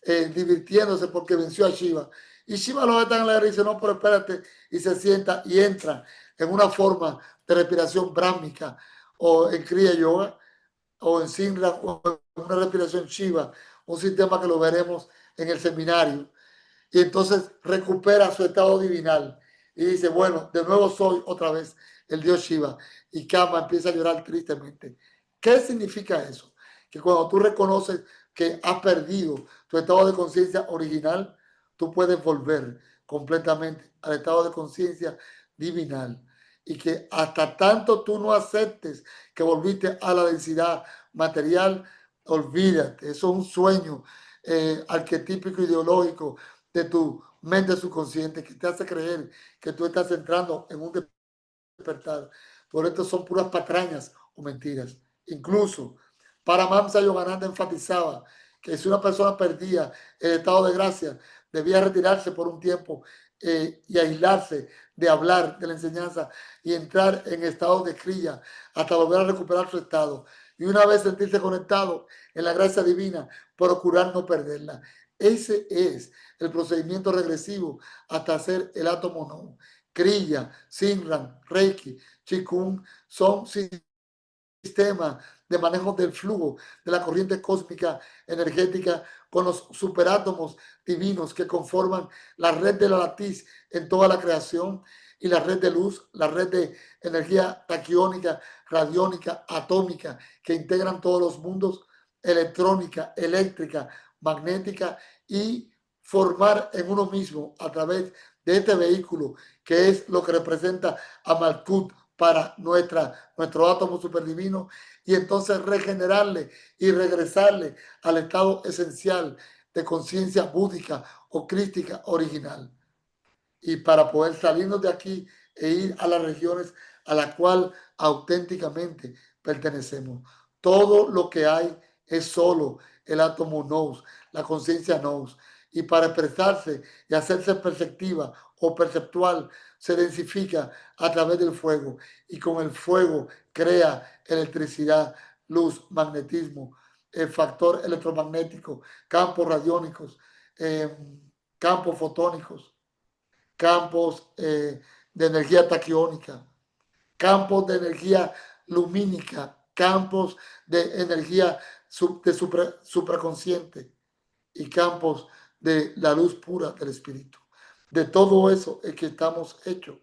divirtiéndose porque venció a Shiva. Y Shiva lo ve tan alegre y dice, no, pero espérate, y se sienta y entra en una forma de respiración brahmica o en Kriya Yoga o en Simran o en una respiración Shiva, un sistema que lo veremos en el seminario. Y entonces recupera su estado divinal y dice, bueno, de nuevo soy otra vez el dios Shiva. Y Kama empieza a llorar tristemente. ¿Qué significa eso? Que cuando tú reconoces que has perdido tu estado de conciencia original, tú puedes volver completamente al estado de conciencia divinal. Y que hasta tanto tú no aceptes que volviste a la densidad material, olvídate. Eso es un sueño arquetípico ideológico de tu mente subconsciente que te hace creer que tú estás entrando en un despertar. Por esto son puras patrañas o mentiras. Incluso Paramahamsa Yogananda enfatizaba que si una persona perdía el estado de gracia, debía retirarse por un tiempo y aislarse de hablar de la enseñanza y entrar en estado de kriya hasta volver a recuperar su estado. Y una vez sentirse conectado en la gracia divina, procurar no perderla. Ese es el procedimiento regresivo hasta hacer el átomo no. Kriya, Simran, Reiki, Qigong son sistemas de manejo del flujo de la corriente cósmica energética con los superátomos divinos que conforman la red de la latiz en toda la creación y la red de luz, la red de energía taquiónica, radiónica, atómica que integran todos los mundos, electrónica, eléctrica, magnética y formar en uno mismo a través de este vehículo que es lo que representa a Malkut para nuestro átomo superdivino y entonces regenerarle y regresarle al estado esencial de conciencia búdica o crística original. Y para poder salirnos de aquí e ir a las regiones a las cuales auténticamente pertenecemos. Todo lo que hay es solo el átomo nous, la conciencia nous. Y para expresarse y hacerse perceptiva o perceptual, se densifica a través del fuego. Y con el fuego crea electricidad, luz, magnetismo, el factor electromagnético, campos radiónicos, campos fotónicos, campos de energía taquiónica, campos de energía lumínica, campos de energía supraconsciente y campos de la luz pura del espíritu. De todo eso es que estamos hechos.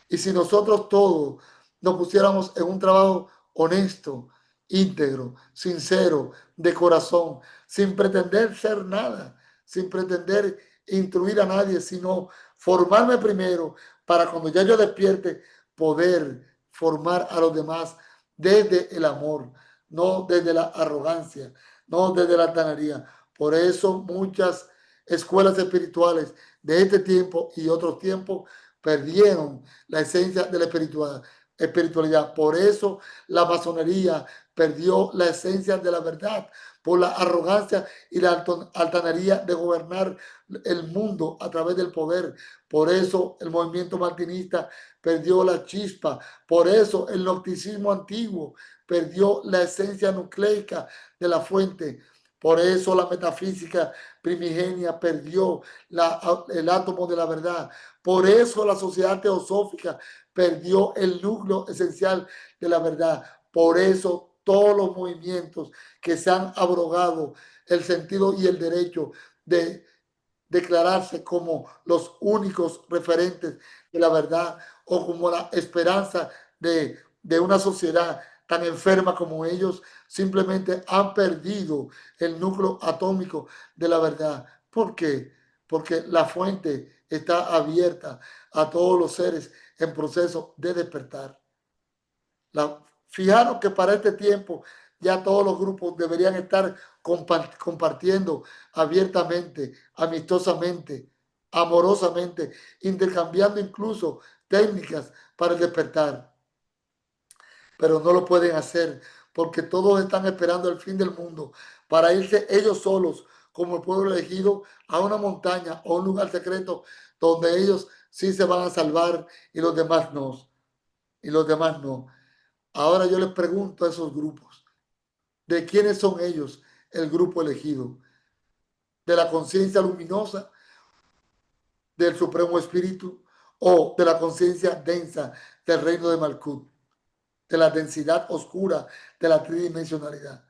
Y si nosotros todos nos pusiéramos en un trabajo honesto, íntegro, sincero, de corazón, sin pretender ser nada, sin pretender instruir a nadie, sino formarme primero para cuando ya yo despierte poder formar a los demás desde el amor, no desde la arrogancia, no desde la altanería. Por eso muchas escuelas espirituales de este tiempo y otros tiempos perdieron la esencia de la espiritualidad. Por eso la masonería perdió la esencia de la verdad, por la arrogancia y la altanería de gobernar el mundo a través del poder. Por eso el movimiento martinista perdió la chispa. Por eso el gnosticismo antiguo perdió la esencia nucleica de la fuente. Por eso la metafísica primigenia perdió el átomo de la verdad. Por eso la sociedad teosófica perdió el núcleo esencial de la verdad. Por eso todos los movimientos que se han abrogado el sentido y el derecho de declararse como los únicos referentes de la verdad o como la esperanza de una sociedad tan enferma como ellos, simplemente han perdido el núcleo atómico de la verdad. ¿Por qué? Porque la fuente está abierta a todos los seres en proceso de despertar. Fijaros que para este tiempo ya todos los grupos deberían estar compartiendo abiertamente, amistosamente, amorosamente, intercambiando incluso técnicas para el despertar. Pero no lo pueden hacer porque todos están esperando el fin del mundo para irse ellos solos como el pueblo elegido a una montaña o un lugar secreto donde ellos sí se van a salvar y los demás no. Y los demás no. Ahora yo les pregunto a esos grupos, ¿de quiénes son ellos el grupo elegido? ¿De la conciencia luminosa del Supremo Espíritu o de la conciencia densa del reino de Malkut, de la densidad oscura de la tridimensionalidad?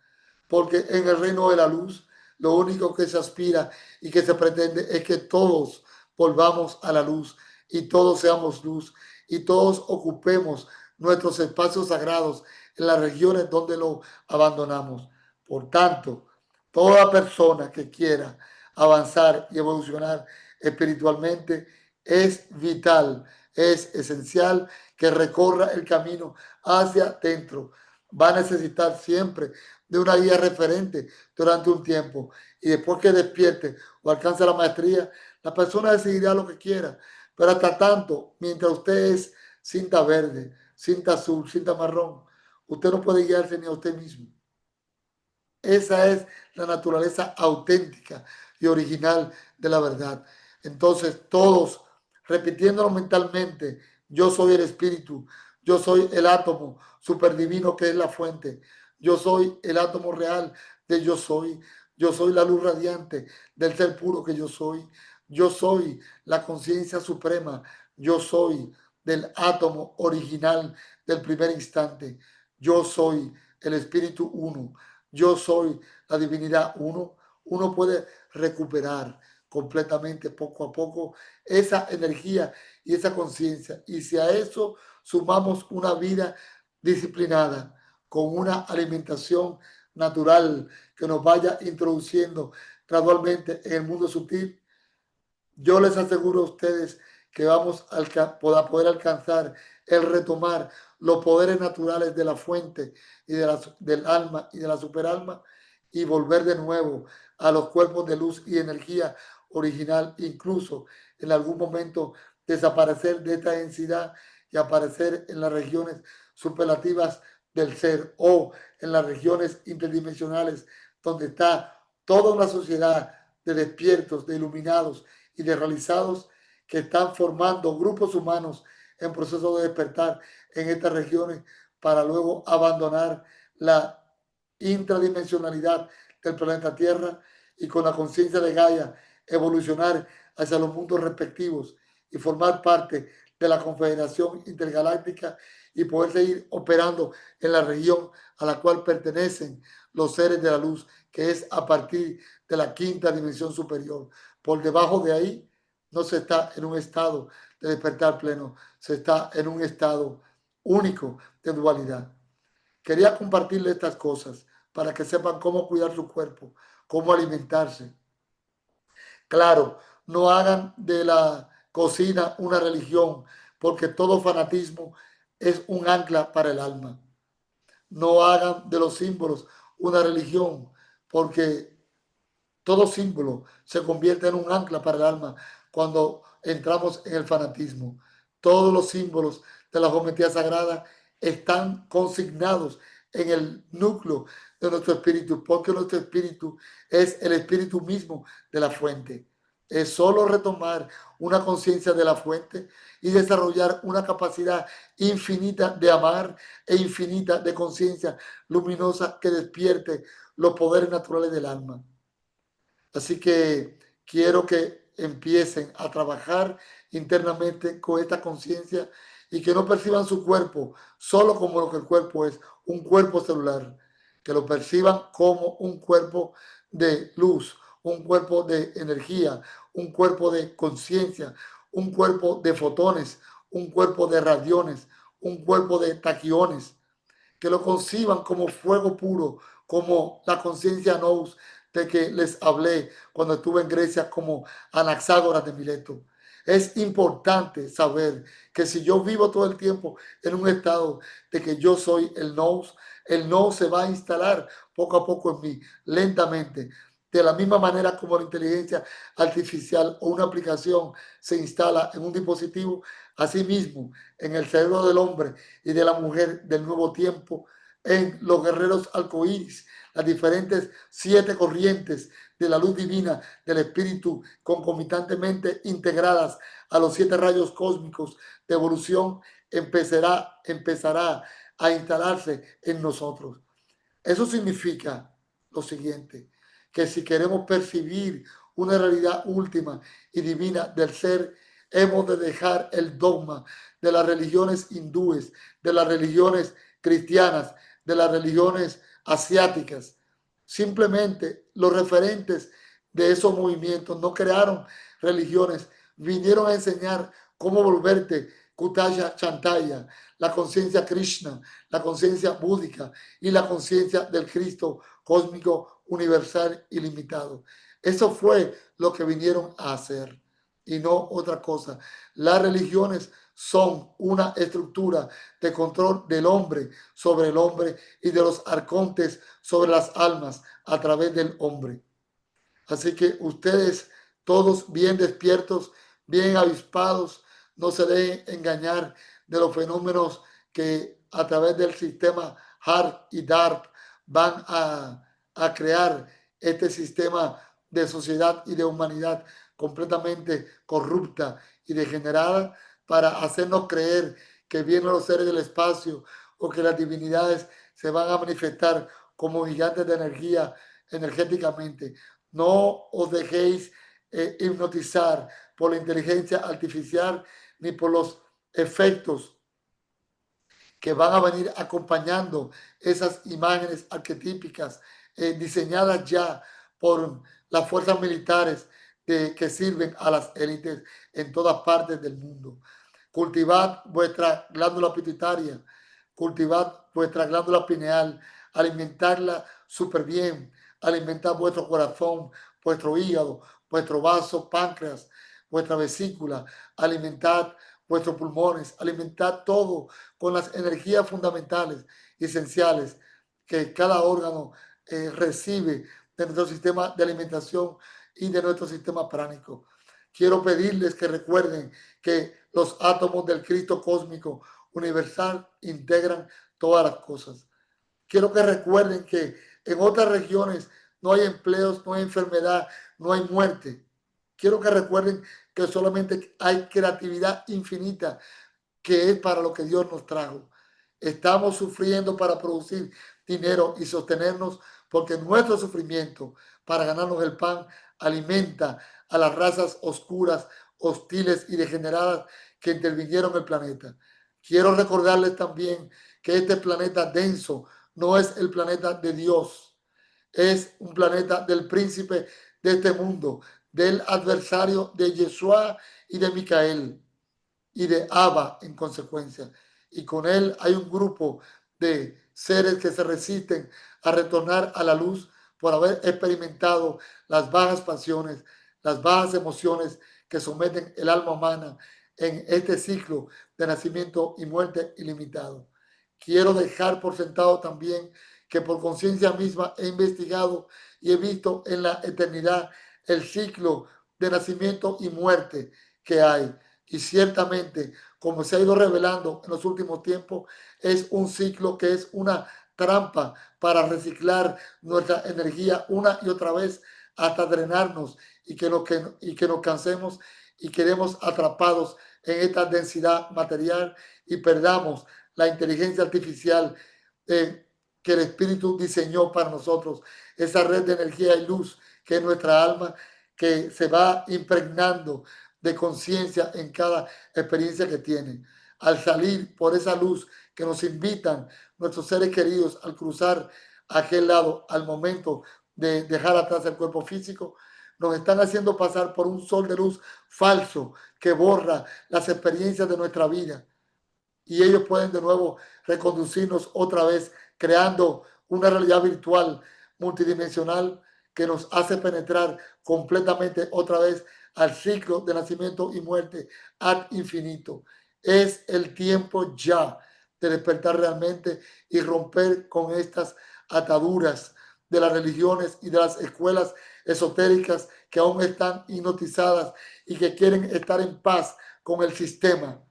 Porque en el reino de la luz, lo único que se aspira y que se pretende es que todos volvamos a la luz y todos seamos luz y todos ocupemos nuestros espacios sagrados en las regiones donde lo abandonamos. Por tanto, toda persona que quiera avanzar y evolucionar espiritualmente es vital, es esencial que recorra el camino hacia dentro. Va a necesitar siempre de una guía referente durante un tiempo y después que despierte o alcance la maestría, la persona decidirá lo que quiera. Pero hasta tanto, mientras usted es cinta verde, cinta azul, cinta marrón, usted no puede guiarse ni a usted mismo. Esa es la naturaleza auténtica y original de la verdad. Entonces, todos repitiéndolo mentalmente, yo soy el espíritu, yo soy el átomo superdivino que es la fuente, yo soy el átomo real de yo soy la luz radiante del ser puro que yo soy la conciencia suprema, yo soy del átomo original del primer instante, yo soy el espíritu uno, yo soy la divinidad uno. Uno puede recuperar completamente poco a poco esa energía y esa conciencia. Y si a eso sumamos una vida disciplinada, con una alimentación natural que nos vaya introduciendo gradualmente en el mundo sutil, yo les aseguro a ustedes que vamos a poder alcanzar el retomar los poderes naturales de la fuente y del alma y de la superalma y volver de nuevo a los cuerpos de luz y energía original, incluso en algún momento desaparecer de esta densidad y aparecer en las regiones superlativas del ser o en las regiones interdimensionales donde está toda una sociedad de despiertos, de iluminados y de realizados que están formando grupos humanos en proceso de despertar en estas regiones para luego abandonar la intradimensionalidad del planeta Tierra y con la conciencia de Gaia evolucionar hacia los mundos respectivos y formar parte de la Confederación Intergaláctica y poder seguir operando en la región a la cual pertenecen los seres de la luz, que es a partir de la quinta dimensión superior. Por debajo de ahí no se está en un estado de despertar pleno, se está en un estado único de dualidad. Quería compartirle estas cosas para que sepan cómo cuidar su cuerpo, cómo alimentarse. Claro, no hagan de la cocina una religión, porque todo fanatismo es un ancla para el alma. No hagan de los símbolos una religión, porque todo símbolo se convierte en un ancla para el alma cuando entramos en el fanatismo. Todos los símbolos de la geometría sagrada están consignados en el núcleo de nuestro espíritu, porque nuestro espíritu es el espíritu mismo de la fuente. Es solo retomar una conciencia de la fuente y desarrollar una capacidad infinita de amar e infinita de conciencia luminosa que despierte los poderes naturales del alma. Así que quiero que empiecen a trabajar internamente con esta conciencia y que no perciban su cuerpo solo como lo que el cuerpo es, un cuerpo celular, que lo perciban como un cuerpo de luz, un cuerpo de energía, un cuerpo de conciencia, un cuerpo de fotones, un cuerpo de radiones, un cuerpo de taquiones, que lo conciban como fuego puro, como la conciencia nous de que les hablé cuando estuve en Grecia, como Anaxágoras de Mileto. Es importante saber que si yo vivo todo el tiempo en un estado de que yo soy el no se va a instalar poco a poco en mí, lentamente. De la misma manera como la inteligencia artificial o una aplicación se instala en un dispositivo, asimismo en el cerebro del hombre y de la mujer del nuevo tiempo, en los guerreros arcoíris, las diferentes 7 corrientes de la luz divina del espíritu concomitantemente integradas a los 7 rayos cósmicos de evolución empezará a instalarse en nosotros. Eso significa lo siguiente, que si queremos percibir una realidad última y divina del ser, hemos de dejar el dogma de las religiones hindúes, de las religiones cristianas, de las religiones asiáticas. Simplemente los referentes de esos movimientos no crearon religiones, vinieron a enseñar cómo volverte Kutaya Chantaya, la conciencia Krishna, la conciencia búdica y la conciencia del Cristo cósmico, universal, ilimitado. Eso fue lo que vinieron a hacer y no otra cosa. Las religiones son una estructura de control del hombre sobre el hombre y de los arcontes sobre las almas a través del hombre. Así que ustedes, todos bien despiertos, bien avispados, no se dejen engañar de los fenómenos que a través del sistema HARP y DARP van a crear este sistema de sociedad y de humanidad completamente corrupta y degenerada para hacernos creer que vienen los seres del espacio o que las divinidades se van a manifestar como gigantes de energía energéticamente. No os dejéis hipnotizar por la inteligencia artificial ni por los efectos que van a venir acompañando esas imágenes arquetípicas diseñadas ya por las fuerzas militares que sirven a las élites en todas partes del mundo. Cultivad vuestra glándula pituitaria, cultivad vuestra glándula pineal, alimentarla súper bien, alimentad vuestro corazón, vuestro hígado, vuestro vaso, páncreas, vuestra vesícula, alimentad vuestros pulmones, alimentad todo con las energías fundamentales y esenciales que cada órgano recibe de nuestro sistema de alimentación y de nuestro sistema pránico. Quiero pedirles que recuerden que los átomos del Cristo cósmico universal integran todas las cosas. Quiero que recuerden que en otras regiones no hay empleos, no hay enfermedad, no hay muerte. Quiero que recuerden que solamente hay creatividad infinita, que es para lo que Dios nos trajo. Estamos sufriendo para producir dinero y sostenernos porque nuestro sufrimiento para ganarnos el pan alimenta a las razas oscuras, hostiles y degeneradas que intervinieron en el planeta. Quiero recordarles también que este planeta denso no es el planeta de Dios, es un planeta del príncipe de este mundo, del adversario de Yeshua y de Micael y de Abba en consecuencia. Y con él hay un grupo de seres que se resisten a retornar a la luz por haber experimentado las bajas pasiones, las bajas emociones que someten el alma humana en este ciclo de nacimiento y muerte ilimitado. Quiero dejar por sentado también que por conciencia misma he investigado y he visto en la eternidad el ciclo de nacimiento y muerte que hay. Y ciertamente, como se ha ido revelando en los últimos tiempos, es un ciclo que es una trampa para reciclar nuestra energía una y otra vez hasta drenarnos y que nos cansemos y quedemos atrapados en esta densidad material y perdamos la inteligencia artificial que el Espíritu diseñó para nosotros, esa red de energía y luz que es nuestra alma, que se va impregnando de conciencia en cada experiencia que tiene. Al salir por esa luz que nos invitan nuestros seres queridos al cruzar a aquel lado al momento de dejar atrás el cuerpo físico, nos están haciendo pasar por un sol de luz falso que borra las experiencias de nuestra vida. Y ellos pueden de nuevo reconducirnos otra vez, creando una realidad virtual multidimensional que nos hace penetrar completamente otra vez al ciclo de nacimiento y muerte ad infinito. Es el tiempo ya de despertar realmente y romper con estas ataduras de las religiones y de las escuelas esotéricas que aún están hipnotizadas y que quieren estar en paz con el sistema.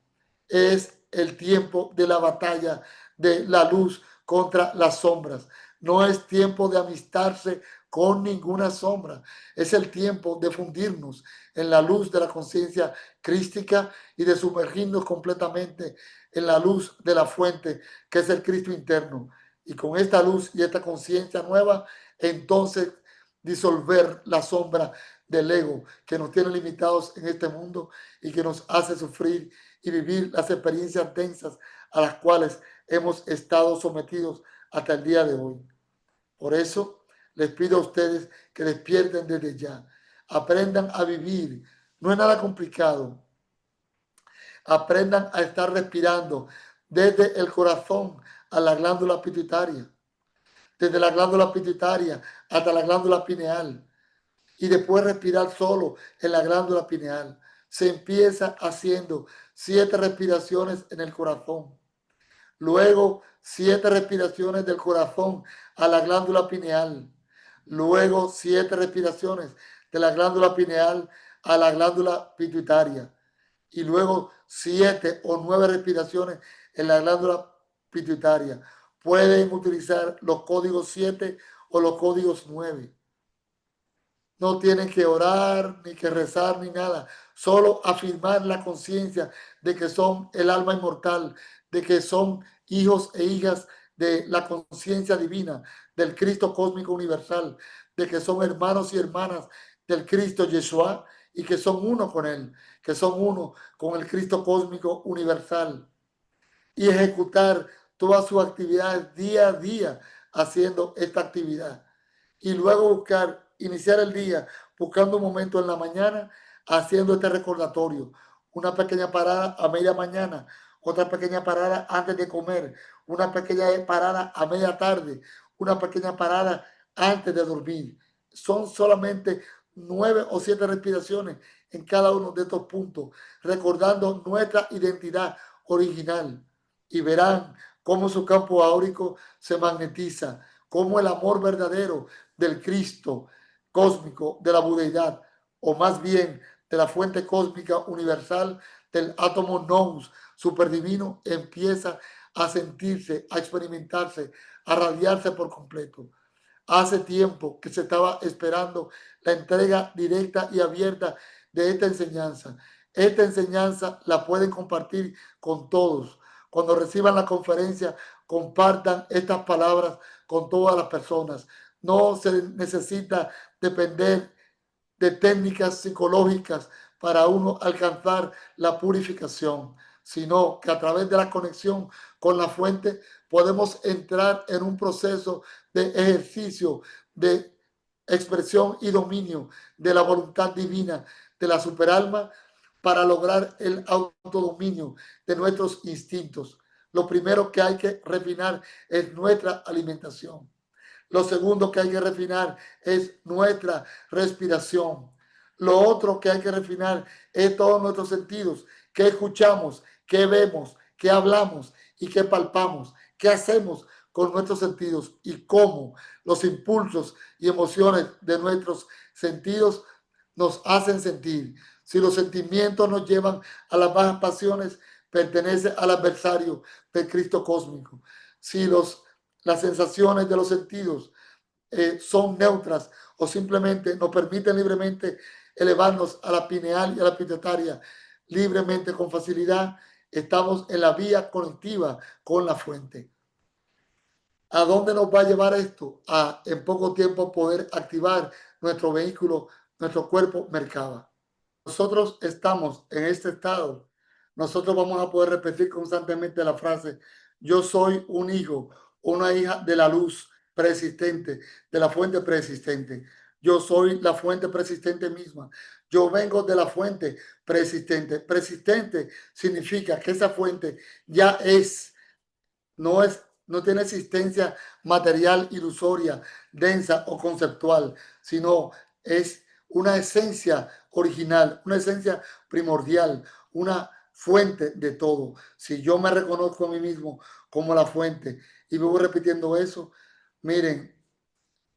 Es el tiempo de la batalla de la luz contra las sombras. No es tiempo de amistarse con ninguna sombra. Es el tiempo de fundirnos en la luz de la conciencia crística y de sumergirnos completamente en la luz de la fuente, que es el Cristo interno. Y con esta luz y esta conciencia nueva, entonces disolver la sombra del ego que nos tiene limitados en este mundo y que nos hace sufrir y vivir las experiencias densas a las cuales hemos estado sometidos hasta el día de hoy. Por eso les pido a ustedes que despierten desde ya, aprendan a vivir, no es nada complicado, aprendan a estar respirando desde el corazón a la glándula pituitaria, desde la glándula pituitaria hasta la glándula pineal, y después respirar solo en la glándula pineal. Se empieza haciendo 7 respiraciones en el corazón. Luego 7 respiraciones del corazón a la glándula pineal. Luego 7 respiraciones de la glándula pineal a la glándula pituitaria. Y luego 7 o 9 respiraciones en la glándula pituitaria. Pueden utilizar los códigos 7 o los códigos 9. No tienen que orar, ni que rezar, ni nada. Solo afirmar la conciencia de que son el alma inmortal, de que son hijos e hijas de la conciencia divina, del Cristo cósmico universal, de que son hermanos y hermanas del Cristo Yeshua y que son uno con Él, que son uno con el Cristo cósmico universal. Y ejecutar todas sus actividades día a día haciendo esta actividad. Y luego iniciar el día buscando un momento en la mañana haciendo este recordatorio. Una pequeña parada a media mañana, otra pequeña parada antes de comer, una pequeña parada a media tarde, una pequeña parada antes de dormir. Son solamente 9 o 7 respiraciones en cada uno de estos puntos, recordando nuestra identidad original. Y verán cómo su campo áurico se magnetiza, cómo el amor verdadero del Cristo cósmico, de la budeidad, o más bien de la fuente cósmica universal del átomo nous superdivino, empieza a sentirse, a experimentarse, a radiarse por completo. Hace tiempo que se estaba esperando la entrega directa y abierta de esta enseñanza. Esta enseñanza la pueden compartir con todos. Cuando reciban la conferencia, compartan estas palabras con todas las personas. No se necesita depender de técnicas psicológicas para uno alcanzar la purificación, sino que a través de la conexión con la fuente podemos entrar en un proceso de ejercicio, de expresión y dominio de la voluntad divina de la superalma para lograr el autodominio de nuestros instintos. Lo primero que hay que refinar es nuestra alimentación. Lo segundo que hay que refinar es nuestra respiración. Lo otro que hay que refinar es todos nuestros sentidos. ¿Qué escuchamos? ¿Qué vemos? ¿Qué hablamos? ¿Y qué palpamos? ¿Qué hacemos con nuestros sentidos? Y cómo los impulsos y emociones de nuestros sentidos nos hacen sentir. Si los sentimientos nos llevan a las bajas pasiones, pertenece al adversario del Cristo cósmico. Si las sensaciones de los sentidos son neutras o simplemente nos permiten libremente elevarnos a la pineal y a la pituitaria libremente con facilidad, estamos en la vía conectiva con la fuente. ¿A dónde nos va a llevar esto? A en poco tiempo poder activar nuestro vehículo, nuestro cuerpo Merkaba. Nosotros estamos en este estado, nosotros vamos a poder repetir constantemente la frase: yo soy un hijo, una hija de la luz preexistente, de la fuente preexistente. Yo soy la fuente preexistente misma. Yo vengo de la fuente preexistente. Preexistente significa que esa fuente ya es, no tiene existencia material, ilusoria, densa o conceptual, sino es una esencia original, una esencia primordial, una fuente de todo. Si yo me reconozco a mí mismo como la fuente y vivo repitiendo eso, miren,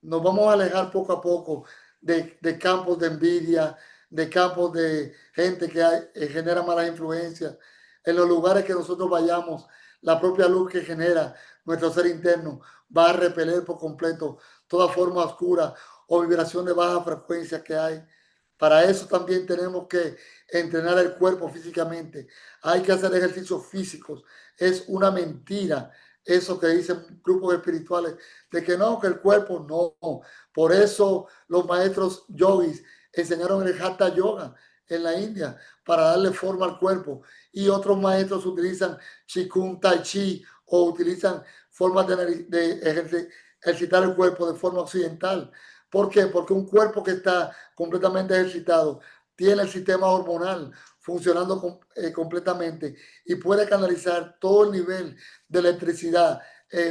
nos vamos a alejar poco a poco de campos de envidia, de campos de gente que genera malas influencias. En los lugares que nosotros vayamos, la propia luz que genera nuestro ser interno va a repeler por completo toda forma oscura o vibración de baja frecuencia que hay. Para eso también tenemos que entrenar el cuerpo físicamente. Hay que hacer ejercicios físicos. Es una mentira eso que dicen grupos espirituales de que no, que el cuerpo no. Por eso los maestros yogis enseñaron el Hatha Yoga en la India para darle forma al cuerpo. Y otros maestros utilizan Qigong, Tai Chi o utilizan formas de ejercitar el cuerpo de forma occidental. ¿Por qué? Porque un cuerpo que está completamente ejercitado tiene el sistema hormonal funcionando completamente y puede canalizar todo el nivel de electricidad,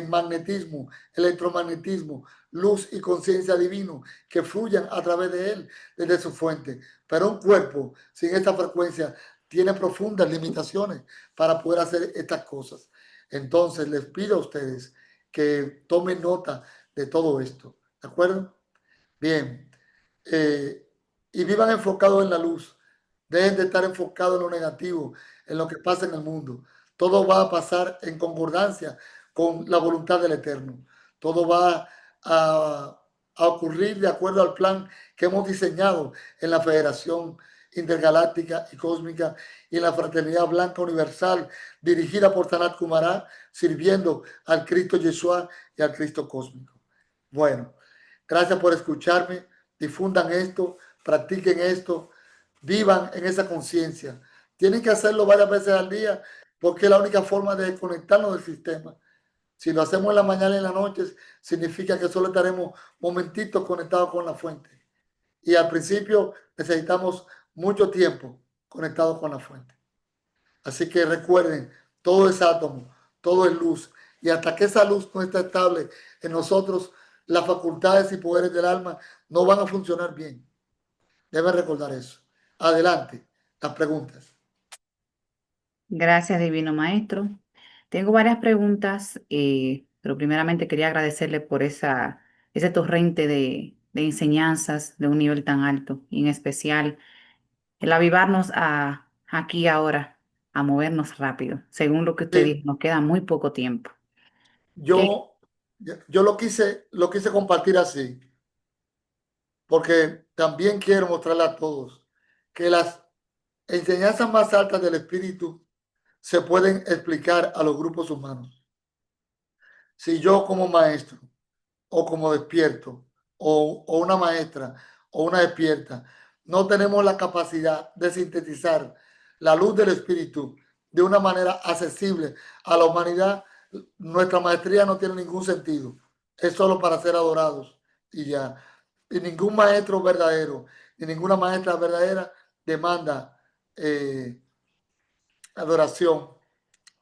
magnetismo, electromagnetismo, luz y conciencia divino que fluyan a través de él desde su fuente. Pero un cuerpo sin esta frecuencia tiene profundas limitaciones para poder hacer estas cosas. Entonces les pido a ustedes que tomen nota de todo esto. ¿De acuerdo? Bien. Eh, y vivan enfocados en la luz. Dejen de estar enfocados en lo negativo, en lo que pasa en el mundo. Todo va a pasar en concordancia con la voluntad del Eterno. Todo va a ocurrir de acuerdo al plan que hemos diseñado en la Federación Intergaláctica y Cósmica y en la Fraternidad Blanca Universal, dirigida por Sanat Kumara, sirviendo al Cristo Yeshua y al Cristo Cósmico. Bueno, gracias por escucharme. Difundan esto, practiquen esto, vivan en esa conciencia. Tienen que hacerlo varias veces al día porque es la única forma de conectarnos del sistema. Si lo hacemos en la mañana y en la noche, significa que solo estaremos momentitos conectados con la fuente. Y al principio necesitamos mucho tiempo conectados con la fuente. Así que recuerden, todo es átomo, todo es luz. Y hasta que esa luz no está estable en nosotros, las facultades y poderes del alma no van a funcionar bien. Deben recordar eso. Adelante, las preguntas. Gracias, Divino Maestro. Tengo varias preguntas, pero primeramente quería agradecerle por ese torrente de enseñanzas de un nivel tan alto y en especial el avivarnos aquí ahora, a movernos rápido. Según lo que usted Sí, dijo, nos queda muy poco tiempo. ¿Qué? yo, yo lo quise compartir así, porque también quiero mostrarle a todos que las enseñanzas más altas del espíritu se pueden explicar a los grupos humanos. Si yo como maestro o como despierto o una maestra o una despierta no tenemos la capacidad de sintetizar la luz del espíritu de una manera accesible a la humanidad, nuestra maestría no tiene ningún sentido. Es solo para ser adorados y ya. Y ningún maestro verdadero ni ninguna maestra verdadera demanda adoración,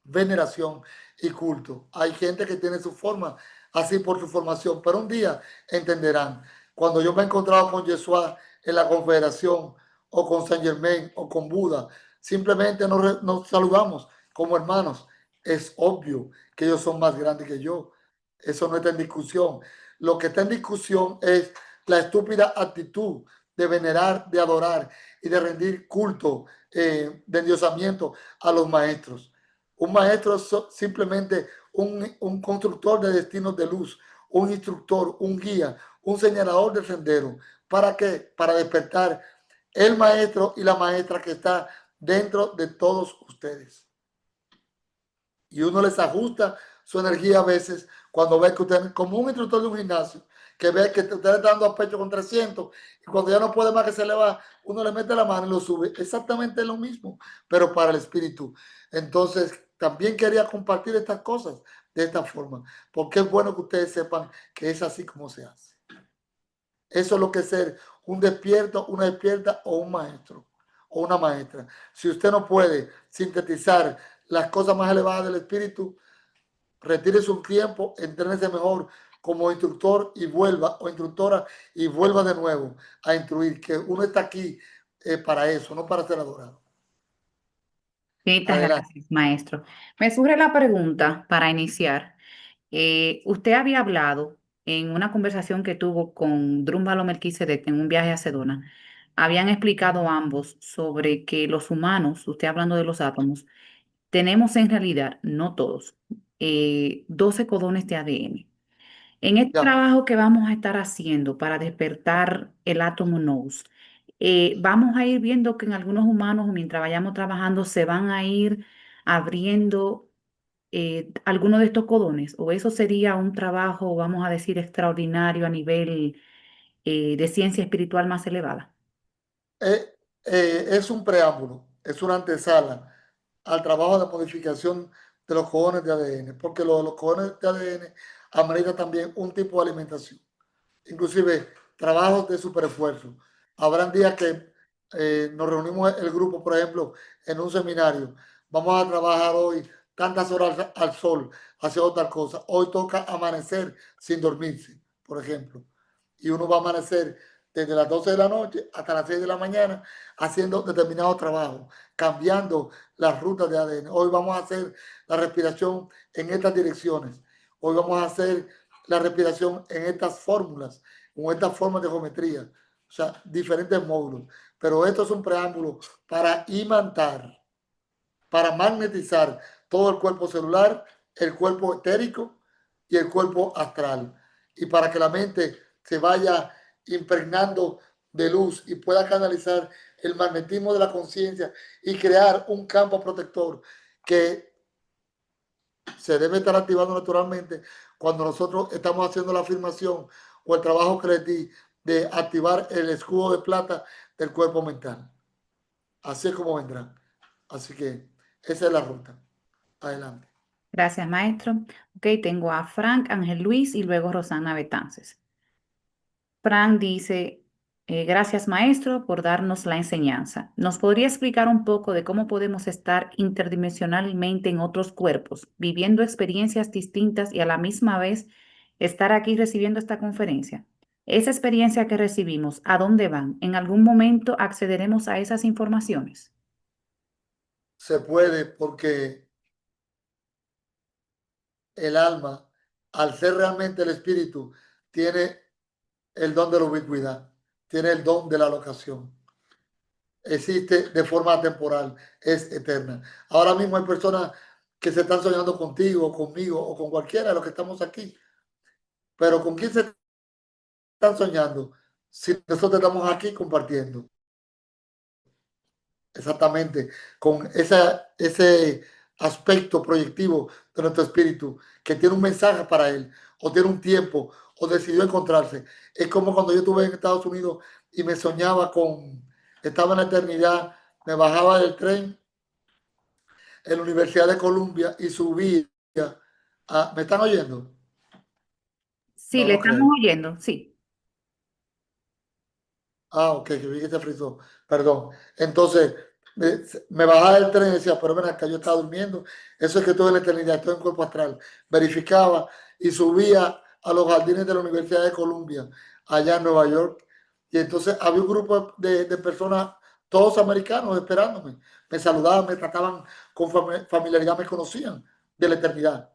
veneración y culto. Hay gente que tiene su forma, así por su formación, pero un día entenderán. Cuando yo me he encontrado con Yeshua en la confederación, o con Saint Germain, o con Buda, simplemente nos saludamos como hermanos. Es obvio que ellos son más grandes que yo. Eso no está en discusión. Lo que está en discusión es la estúpida actitud de venerar, de adorar y de rendir culto, de endiosamiento a los maestros. Un maestro es simplemente un constructor de destinos de luz, un instructor, un guía, un señalador del sendero. ¿Para qué? Para despertar el maestro y la maestra que está dentro de todos ustedes. Y uno les ajusta su energía a veces cuando ve que usted, como un instructor de un gimnasio, que ve que usted está dando a pecho con 300 y cuando ya no puede más que se le va, uno le mete la mano y lo sube. Exactamente lo mismo, pero para el espíritu. Entonces, también quería compartir estas cosas de esta forma, porque es bueno que ustedes sepan que es así como se hace. Eso es lo que es ser un despierto, una despierta o un maestro o una maestra. Si usted no puede sintetizar las cosas más elevadas del espíritu, retírese un tiempo, entrénese mejor como instructor y vuelva, o instructora y vuelva de nuevo a instruir, que uno está aquí para eso, no para ser adorado. Muchas Adelante. gracias, maestro. Me surge la pregunta para iniciar. Usted había hablado en una conversación que tuvo con Drúmbalo Melquisedec en un viaje a Sedona. Habían explicado ambos sobre que los humanos, usted hablando de los átomos, tenemos en realidad, no todos, 12 codones de ADN. En este Ya. trabajo que vamos a estar haciendo para despertar el átomo Nous, vamos a ir viendo que en algunos humanos, mientras vayamos trabajando, se van a ir abriendo algunos de estos codones, o eso sería un trabajo, vamos a decir, extraordinario a nivel de ciencia espiritual más elevada. Es un preámbulo, es una antesala al trabajo de modificación de los codones de ADN, porque los codones de ADN ameritan también un tipo de alimentación, inclusive trabajos de superesfuerzo. Habrán días que nos reunimos el grupo, por ejemplo, en un seminario. Vamos a trabajar hoy tantas horas al sol, haciendo tal cosa. Hoy toca amanecer sin dormirse, por ejemplo. Y uno va a amanecer desde las 12 de la noche hasta las 6 de la mañana haciendo determinado trabajo, cambiando las rutas de ADN. Hoy vamos a hacer la respiración en estas direcciones. Hoy vamos a hacer la respiración en estas fórmulas, con estas formas de geometría, o sea, diferentes módulos. Pero esto es un preámbulo para imantar, para magnetizar todo el cuerpo celular, el cuerpo etérico y el cuerpo astral. Y para que la mente se vaya impregnando de luz y pueda canalizar el magnetismo de la conciencia y crear un campo protector que se debe estar activando naturalmente cuando nosotros estamos haciendo la afirmación o el trabajo que les di de activar el escudo de plata del cuerpo mental. Así es como vendrá. Así que esa es la ruta. Adelante. Gracias, maestro. Ok, tengo a Frank, Ángel Luis y luego Rosana Betances. Frank dice, gracias, maestro, por darnos la enseñanza. ¿Nos podría explicar un poco de cómo podemos estar interdimensionalmente en otros cuerpos, viviendo experiencias distintas y a la misma vez estar aquí recibiendo esta conferencia? Esa experiencia que recibimos, ¿a dónde van? ¿En algún momento accederemos a esas informaciones? Se puede porque el alma, al ser realmente el espíritu, tiene el don de la ubicuidad, tiene el don de la locación. Existe de forma temporal, es eterna. Ahora mismo hay personas que se están soñando contigo, conmigo o con cualquiera de los que estamos aquí. Pero ¿con quién se están soñando si nosotros estamos aquí compartiendo? Exactamente, con ese aspecto proyectivo de nuestro espíritu que tiene un mensaje para él, o tiene un tiempo, o decidió encontrarse. Es como cuando yo estuve en Estados Unidos y me soñaba estaba en la eternidad, me bajaba del tren en la Universidad de Columbia y subía ¿me están oyendo? Sí, No, le no estamos creo. oyendo, sí. Ok, que vi que se frizó. Perdón. Entonces, me bajaba del tren y decía, pero ven acá, yo estaba durmiendo. Eso es que estoy en la eternidad, estoy en cuerpo astral. Verificaba y subía a los jardines de la Universidad de Columbia, allá en Nueva York. Y entonces había un grupo de personas, todos americanos, esperándome. Me saludaban, me trataban con familiaridad, me conocían de la eternidad.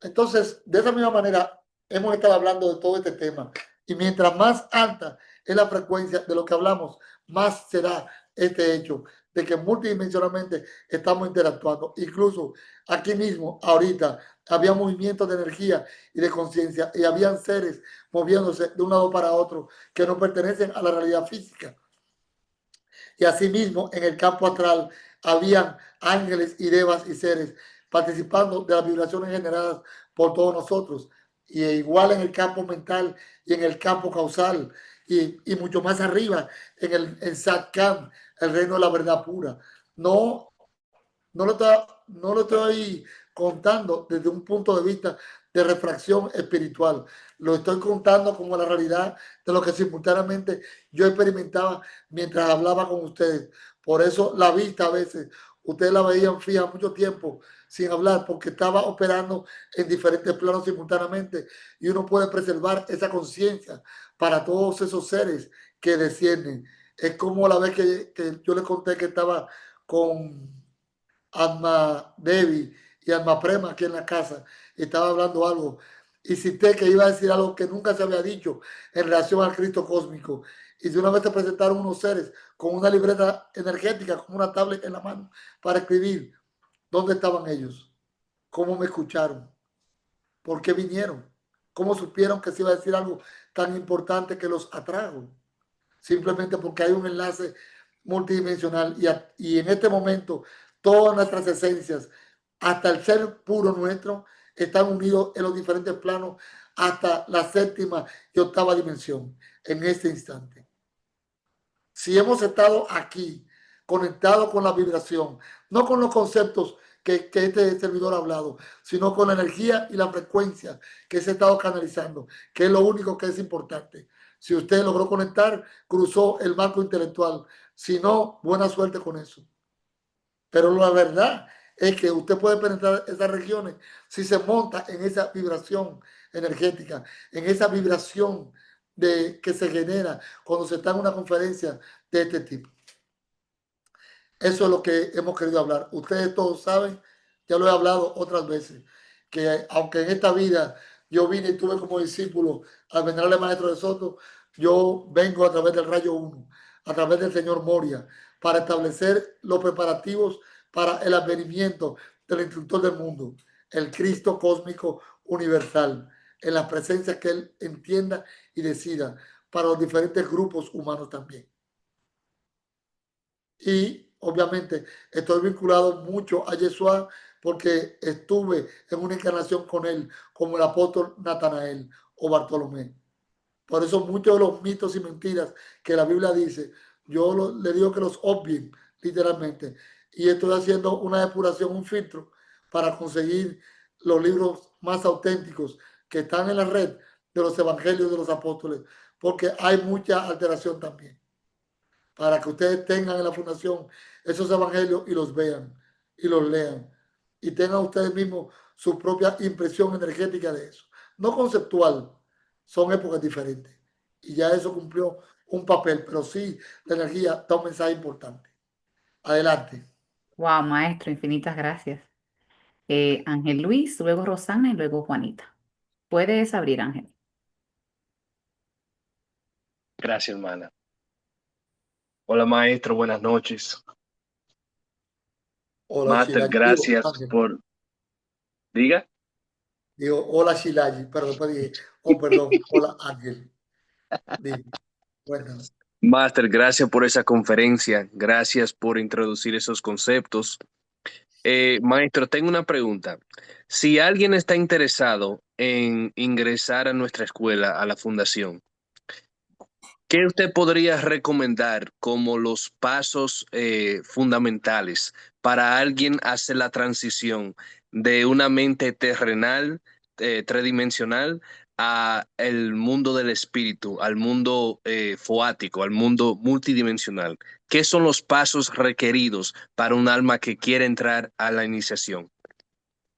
Entonces, de esa misma manera, hemos estado hablando de todo este tema. Y mientras más alta es la frecuencia de lo que hablamos, más será este hecho de que multidimensionalmente estamos interactuando. Incluso aquí mismo, ahorita, había movimientos de energía y de conciencia y habían seres moviéndose de un lado para otro que no pertenecen a la realidad física. Y asimismo, en el campo astral, habían ángeles y devas y seres participando de las vibraciones generadas por todos nosotros. Y igual en el campo mental y en el campo causal y mucho más arriba en Satkham, el reino de la verdad pura. No, no lo estoy contando desde un punto de vista de refracción espiritual. Lo estoy contando como la realidad de lo que simultáneamente yo experimentaba mientras hablaba con ustedes. Por eso la vista a veces, ustedes la veían fija mucho tiempo, sin hablar, porque estaba operando en diferentes planos simultáneamente, y uno puede preservar esa conciencia para todos esos seres que descienden. Es como la vez que yo le conté que estaba con Alma Devi y Alma Prema aquí en la casa, y estaba hablando algo, y cité que iba a decir algo que nunca se había dicho en relación al Cristo cósmico, y de una vez se presentaron unos seres con una libreta energética, con una tablet en la mano, para escribir dónde estaban ellos, cómo me escucharon, por qué vinieron, cómo supieron que se iba a decir algo tan importante que los atrajo, simplemente porque hay un enlace multidimensional, y en este momento todas nuestras esencias, hasta el ser puro nuestro, están unidos en los diferentes planos hasta la séptima y octava dimensión en este instante. Si hemos estado aquí conectados con la vibración, no con los conceptos que este servidor ha hablado, sino con la energía y la frecuencia que se ha estado canalizando, que es lo único que es importante. Si usted logró conectar, cruzó el marco intelectual. Si no, buena suerte con eso. Pero la verdad es que usted puede penetrar esas regiones si se monta en esa vibración energética, en esa vibración que se genera cuando se está en una conferencia de este tipo. Eso es lo que hemos querido hablar. Ustedes todos saben, ya lo he hablado otras veces, que aunque en esta vida yo vine y tuve como discípulo al venerable maestro de Soto, yo vengo a través del rayo 1, a través del señor Moria, para establecer los preparativos para el advenimiento del instructor del mundo, el Cristo cósmico universal, en la presencia que él entienda y decida para los diferentes grupos humanos también. Y obviamente estoy vinculado mucho a Yeshua porque estuve en una encarnación con él, como el apóstol Natanael o Bartolomé. Por eso muchos de los mitos y mentiras que la Biblia dice, le digo que los obvien literalmente. Y estoy haciendo una depuración, un filtro, para conseguir los libros más auténticos que están en la red de los evangelios de los apóstoles, porque hay mucha alteración también, para que ustedes tengan en la fundación esos evangelios y los vean y los lean y tengan ustedes mismos su propia impresión energética de eso. No conceptual, son épocas diferentes y ya eso cumplió un papel, pero sí la energía da un mensaje importante. Adelante. Wow, maestro, infinitas gracias. Ángel Luis, luego Rosana y luego Juanita. Puedes abrir, Ángel. Gracias, hermana. Hola, maestro, buenas noches. Hola Master, Shilayi, digo gracias Ángel, por... Diga. digo hola Shilayi, pero después dije, oh perdón, hola Ángel. Dime, cuéntame. Master, gracias por esa conferencia. Gracias por introducir esos conceptos. Maestro, tengo una pregunta. Si alguien está interesado en ingresar a nuestra escuela, a la fundación, ¿qué usted podría recomendar como los pasos fundamentales para alguien hacer la transición de una mente terrenal, tridimensional, a el mundo del espíritu, al mundo foático, al mundo multidimensional? ¿Qué son los pasos requeridos para un alma que quiere entrar a la iniciación?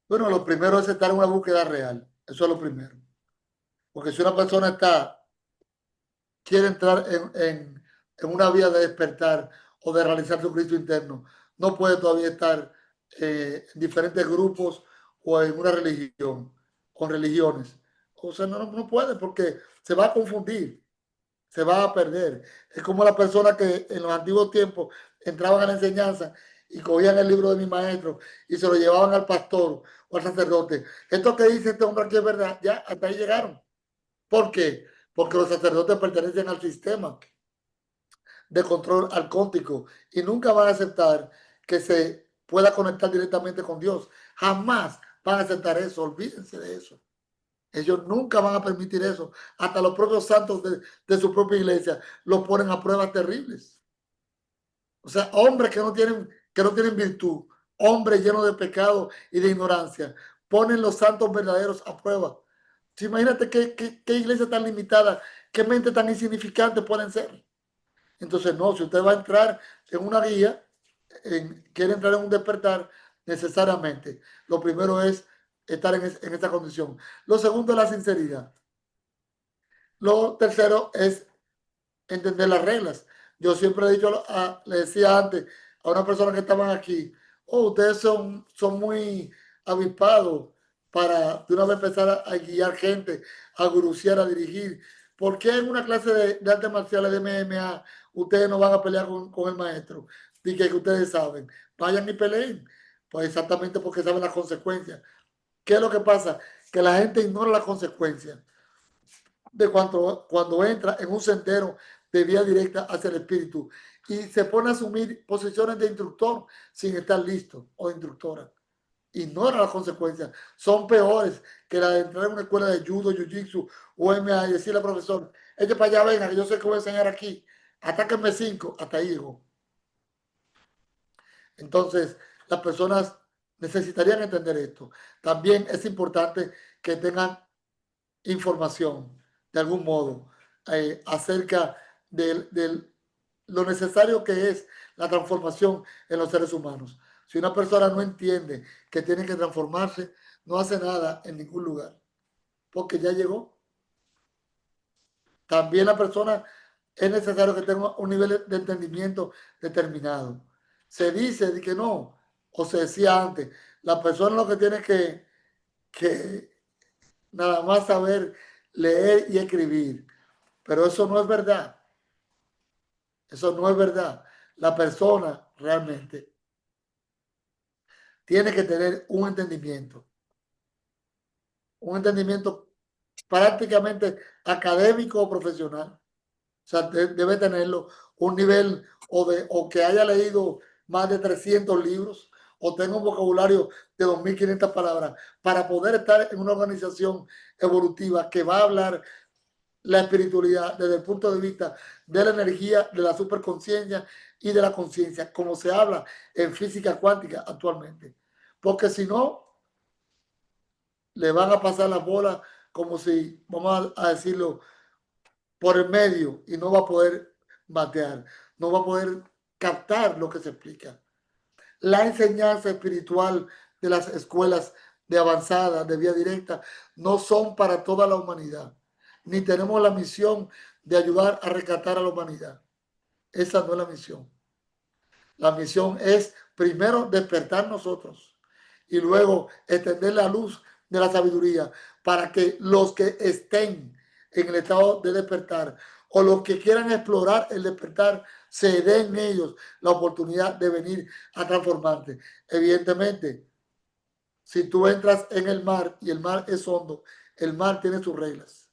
Bueno, lo primero es estar en una búsqueda real. Eso es lo primero. Porque si una persona quiere entrar en una vía de despertar o de realizar su Cristo interno, no puede todavía estar en diferentes grupos o en una religión, con religiones. O sea, no puede porque se va a confundir, se va a perder. Es como la persona que en los antiguos tiempos entraban a la enseñanza y cogían el libro de mi maestro y se lo llevaban al pastor o al sacerdote. Esto que dice este hombre aquí es verdad, ya hasta ahí llegaron. ¿Por qué? Porque los sacerdotes pertenecen al sistema de control arcóntico y nunca van a aceptar que se pueda conectar directamente con Dios. Jamás van a aceptar eso, olvídense de eso. Ellos nunca van a permitir eso. Hasta los propios santos de su propia iglesia lo ponen a pruebas terribles. O sea, hombres que no tienen virtud, hombres llenos de pecado y de ignorancia, ponen los santos verdaderos a prueba. Sí, imagínate qué iglesia tan limitada, qué mente tan insignificante pueden ser. Entonces, no, si usted va a entrar en una guía, quiere entrar en un despertar, necesariamente. Lo primero es estar en esa condición. Lo segundo es la sinceridad. Lo tercero es entender las reglas. Yo siempre he dicho, le decía antes a una persona que estaban aquí, oh, ustedes son muy avispados para de una vez empezar a guiar gente, a guruciar, a dirigir. ¿Por qué en una clase de artes marciales de MMA ustedes no van a pelear con el maestro? Dije que ustedes saben. Vayan y peleen. Pues exactamente porque saben las consecuencias. ¿Qué es lo que pasa? Que la gente ignora las consecuencias de cuando entra en un sendero de vía directa hacia el espíritu y se pone a asumir posiciones de instructor sin estar listo o de instructora. Ignora las consecuencias. Son peores que la de entrar en una escuela de judo, jiu-jitsu o MMA y decirle al profesor, eche para allá, venga, que yo sé que voy a enseñar aquí. Atáquenme 5, hasta ahí llegó. Entonces, las personas necesitarían entender esto. También es importante que tengan información de algún modo acerca de lo necesario que es la transformación en los seres humanos. Si una persona no entiende que tiene que transformarse, no hace nada en ningún lugar, porque ya llegó. También la persona es necesario que tenga un nivel de entendimiento determinado. Se dice que no, o se decía antes, la persona lo que tiene que nada más saber leer y escribir. Pero eso no es verdad. Eso no es verdad. La persona realmente tiene que tener un entendimiento prácticamente académico o profesional. O sea, debe tenerlo un nivel o que haya leído más de 300 libros o tenga un vocabulario de 2.500 palabras para poder estar en una organización evolutiva que va a hablar la espiritualidad desde el punto de vista de la energía, de la superconciencia y de la conciencia, como se habla en física cuántica actualmente. Porque si no, le van a pasar las bolas como si, vamos a decirlo, por el medio y no va a poder batear, no va a poder captar lo que se explica. La enseñanza espiritual de las escuelas de avanzada, de vía directa, no son para toda la humanidad, ni tenemos la misión de ayudar a rescatar a la humanidad. Esa no es la misión. La misión es primero despertar nosotros y luego extender la luz de la sabiduría para que los que estén en el estado de despertar o los que quieran explorar el despertar se den ellos la oportunidad de venir a transformarte. Evidentemente, si tú entras en el mar y el mar es hondo, el mar tiene sus reglas.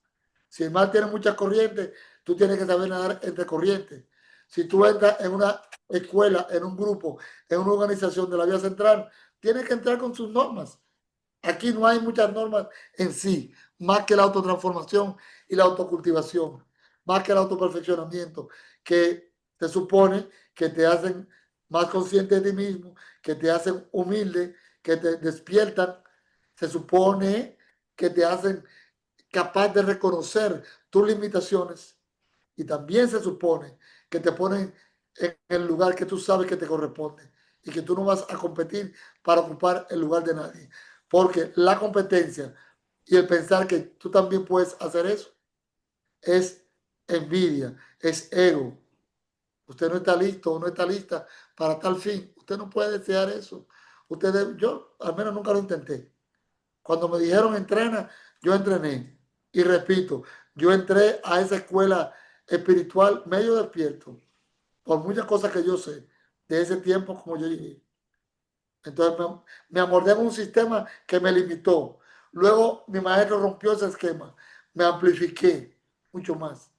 Si el mar tiene muchas corrientes, tú tienes que saber nadar entre corrientes. Si tú entras en una escuela, en un grupo, en una organización de la vía central, tienes que entrar con sus normas. Aquí no hay muchas normas en sí, más que la autotransformación y la autocultivación, más que el autoperfeccionamiento, que te supone que te hacen más consciente de ti mismo, que te hacen humilde, que te despiertan, se supone que te hacen capaz de reconocer tus limitaciones y también se supone que te ponen en el lugar que tú sabes que te corresponde y que tú no vas a competir para ocupar el lugar de nadie. Porque la competencia y el pensar que tú también puedes hacer eso es envidia, es ego. Usted no está listo o no está lista para tal fin. Usted no puede desear eso. Yo al menos nunca lo intenté. Cuando me dijeron entrena, yo entrené. Y repito, yo entré a esa escuela espiritual medio despierto, por muchas cosas que yo sé de ese tiempo como yo llegué. Entonces me amordé en un sistema que me limitó. Luego mi maestro rompió ese esquema, me amplifiqué mucho más.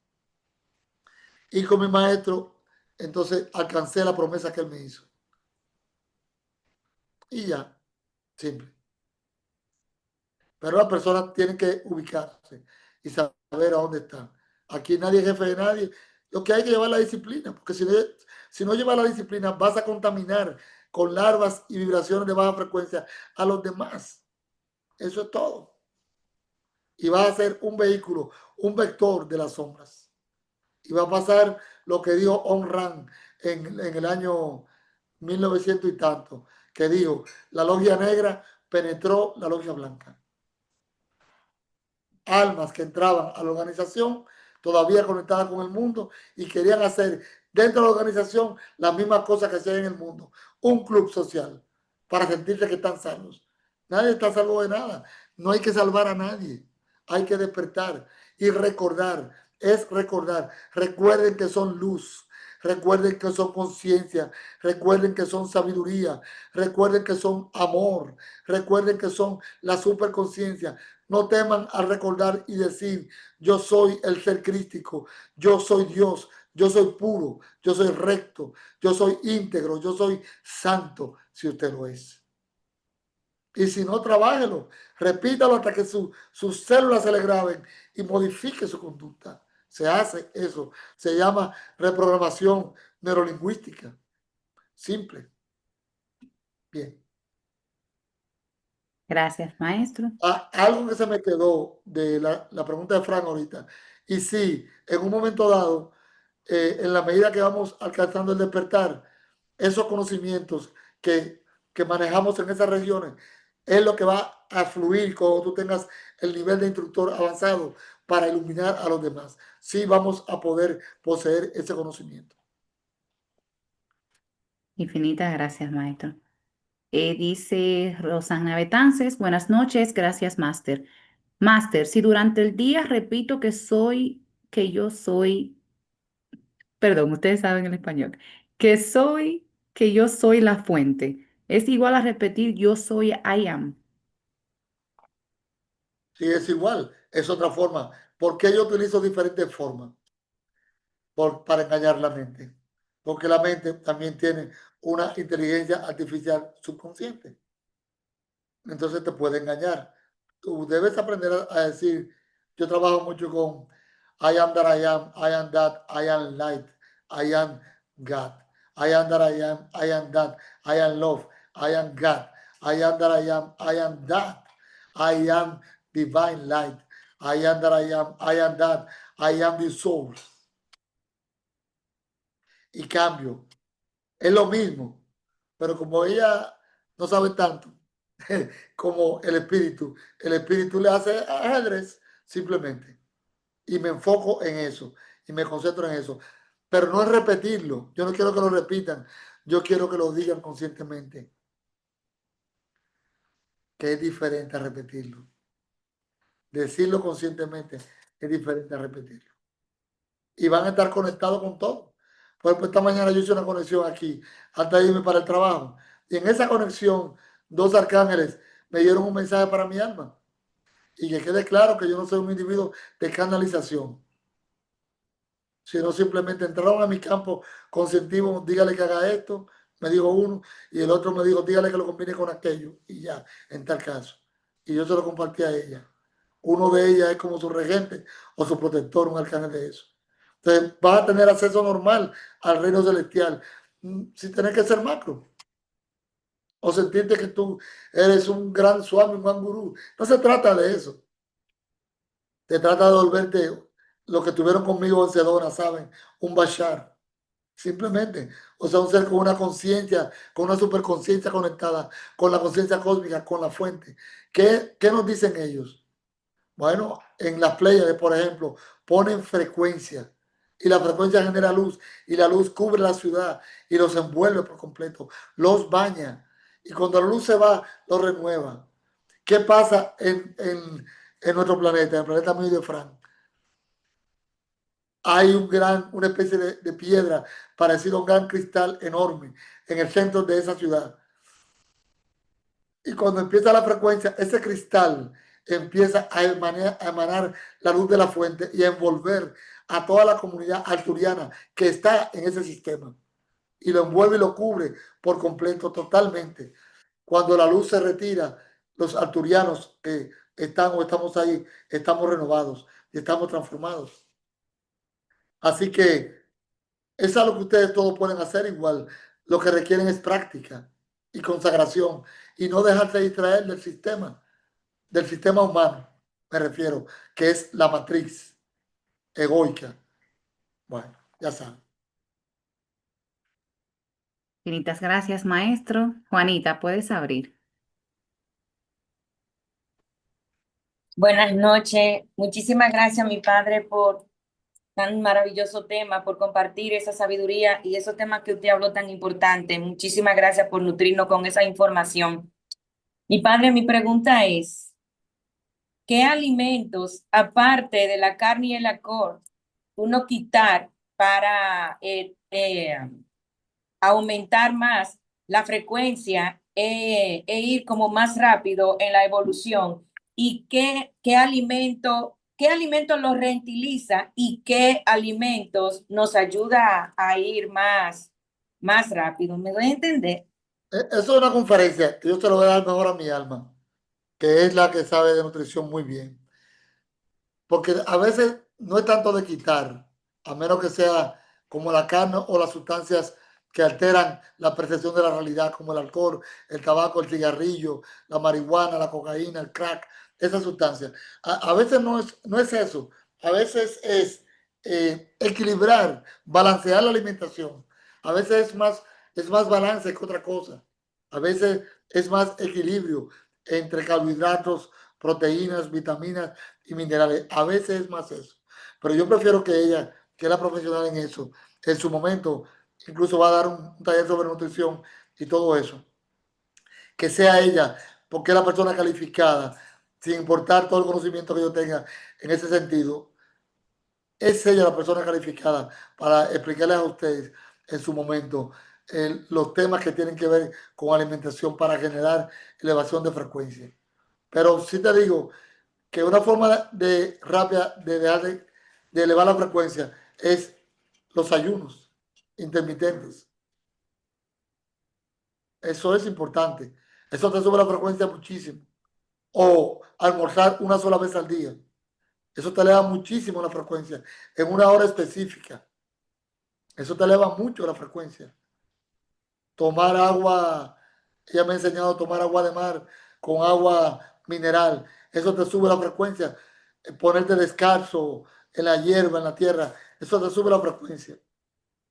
Y con mi maestro, entonces alcancé la promesa que él me hizo. Y ya, simple. Pero las personas tienen que ubicarse y saber a dónde están. Aquí nadie es jefe de nadie. Lo que hay que llevar la disciplina, porque si no llevas la disciplina, vas a contaminar con larvas y vibraciones de baja frecuencia a los demás. Eso es todo. Y vas a ser un vehículo, un vector de las sombras. Y va a pasar lo que dijo Ayn Rand en el año 1900 y tanto, que dijo, la logia negra penetró la logia blanca. Almas que entraban a la organización todavía conectadas con el mundo y querían hacer dentro de la organización las mismas cosas que hacían en el mundo. Un club social para sentirse que están salvos. Nadie está salvo de nada. No hay que salvar a nadie. Hay que despertar y recordar. Es recordar. Recuerden que son luz. Recuerden que son conciencia. Recuerden que son sabiduría. Recuerden que son amor. Recuerden que son la superconciencia. No teman al recordar y decir, yo soy el ser crístico, yo soy Dios, yo soy puro, yo soy recto, yo soy íntegro, yo soy santo, si usted lo es. Y si no, trabájelo, repítalo hasta que sus células se le graben y modifique su conducta. Se hace eso, se llama reprogramación neurolingüística. Simple. Bien. Gracias, maestro. Algo que se me quedó de la pregunta de Fran ahorita. Y sí, en un momento dado, en la medida que vamos alcanzando el despertar, esos conocimientos que manejamos en esas regiones es lo que va a fluir cuando tú tengas el nivel de instructor avanzado para iluminar a los demás. Sí vamos a poder poseer ese conocimiento. Infinitas gracias, maestro. Dice Rosana Betances, buenas noches, gracias, máster. Máster, si durante el día repito perdón, ustedes saben el español, que yo soy la fuente, es igual a repetir yo soy I am. Sí, es igual, es otra forma. ¿Por qué yo utilizo diferentes formas? Para engañar la mente. Porque la mente también tiene una inteligencia artificial subconsciente. Entonces te puede engañar. Tú debes aprender a decir, yo trabajo mucho con I am that I am that, I am light, I am God. I am that I am that, I am love, I am God. I am that I am that, I am divine light. I am that I am that, I am the soul. Y cambio. Es lo mismo, pero como ella no sabe tanto como el espíritu le hace ajedrez simplemente. Y me enfoco en eso y me concentro en eso. Pero no es repetirlo. Yo no quiero que lo repitan. Yo quiero que lo digan conscientemente. Que es diferente a repetirlo. Decirlo conscientemente es diferente a repetirlo. Y van a estar conectados con todo. Por ejemplo, esta mañana yo hice una conexión aquí antes de irme para el trabajo. Y en esa conexión, dos arcángeles me dieron un mensaje para mi alma. Y que quede claro que yo no soy un individuo de canalización, sino simplemente entraron a mi campo consentivo, dígale que haga esto, me dijo uno, y el otro me dijo, dígale que lo combine con aquello, y ya, en tal caso. Y yo se lo compartí a ella. Uno de ellas es como su regente o su protector, un arcángel de eso. Entonces, vas a tener acceso normal al reino celestial, sin tener que ser macro. O sentirte que tú eres un gran swami, un gran gurú. No se trata de eso. Se trata de volverte lo que tuvieron conmigo en Sedona, ¿saben? Un bashar. Simplemente. O sea, un ser con una conciencia, con una superconciencia conectada, con la conciencia cósmica, con la fuente. ¿Qué nos dicen ellos? Bueno, en las Pléyades, por ejemplo, ponen frecuencia y la frecuencia genera luz y la luz cubre la ciudad y los envuelve por completo, los baña y cuando la luz se va, los renueva. ¿Qué pasa en nuestro planeta, en el planeta mío de Frank? Hay una especie de piedra parecida a un gran cristal enorme en el centro de esa ciudad. Y cuando empieza la frecuencia, ese cristal empieza a emanar la luz de la fuente y a envolver a toda la comunidad arturiana que está en ese sistema. Y lo envuelve y lo cubre por completo, totalmente. Cuando la luz se retira, los arturianos que están o estamos ahí, estamos renovados y estamos transformados. Así que es algo que ustedes todos pueden hacer igual. Lo que requieren es práctica y consagración y no dejarse distraer del sistema humano, me refiero, que es la matriz egoica. Bueno, ya saben. Infinitas gracias, maestro. Juanita, puedes abrir. Buenas noches. Muchísimas gracias, mi padre, por tan maravilloso tema, por compartir esa sabiduría y esos temas que usted habló tan importantes. Muchísimas gracias por nutrirnos con esa información. Mi padre, mi pregunta es, ¿qué alimentos, aparte de la carne y el alcohol, uno quitar para aumentar más la frecuencia e ir como más rápido en la evolución? ¿Y qué alimento los reutiliza y qué alimentos nos ayuda a ir más rápido? ¿Me doy a entender? Eso es una conferencia que yo se lo voy a dar mejor a mi alma, que es la que sabe de nutrición muy bien. Porque a veces no es tanto de quitar, a menos que sea como la carne o las sustancias que alteran la percepción de la realidad, como el alcohol, el tabaco, el cigarrillo, la marihuana, la cocaína, el crack, esas sustancias. A veces no es eso, a veces es equilibrar, balancear la alimentación. A veces es más balance que otra cosa. A veces es más equilibrio entre carbohidratos, proteínas, vitaminas y minerales. A veces es más eso. Pero yo prefiero que ella, que es la profesional en eso, en su momento, incluso va a dar un taller sobre nutrición y todo eso. Que sea ella, porque es la persona calificada, sin importar todo el conocimiento que yo tenga en ese sentido, es ella la persona calificada para explicarles a ustedes en su momento los temas que tienen que ver con alimentación para generar elevación de frecuencia. Pero sí te digo, que una forma de rápida de dejar de elevar la frecuencia es los ayunos intermitentes. Eso es importante. Eso te sube la frecuencia muchísimo. O almorzar una sola vez al día. Eso te eleva muchísimo la frecuencia en una hora específica. Eso te eleva mucho la frecuencia. Tomar agua, ella me ha enseñado a tomar agua de mar con agua mineral. Eso te sube la frecuencia. Ponerte descalzo en la hierba, en la tierra, eso te sube la frecuencia.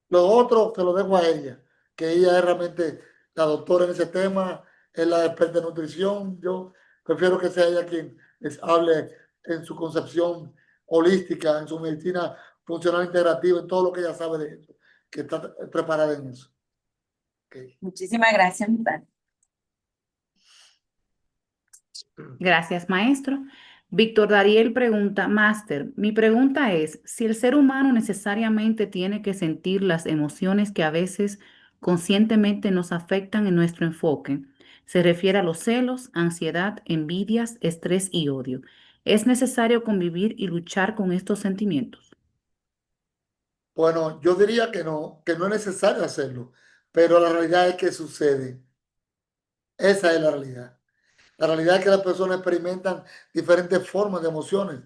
Lo otro te lo dejo a ella, que ella es realmente la doctora en ese tema, es la experta en nutrición. Yo prefiero que sea ella quien les hable en su concepción holística, en su medicina funcional integrativa, en todo lo que ella sabe de eso, que está preparada en eso. Okay. Muchísimas gracias, mi padre. Gracias, maestro. Víctor Dariel pregunta, Máster, mi pregunta es, si el ser humano necesariamente tiene que sentir las emociones que a veces conscientemente nos afectan en nuestro enfoque, se refiere a los celos, ansiedad, envidias, estrés y odio. ¿Es necesario convivir y luchar con estos sentimientos? Bueno, yo diría que no es necesario hacerlo, pero la realidad es que sucede. Esa es la realidad. La realidad es que las personas experimentan diferentes formas de emociones.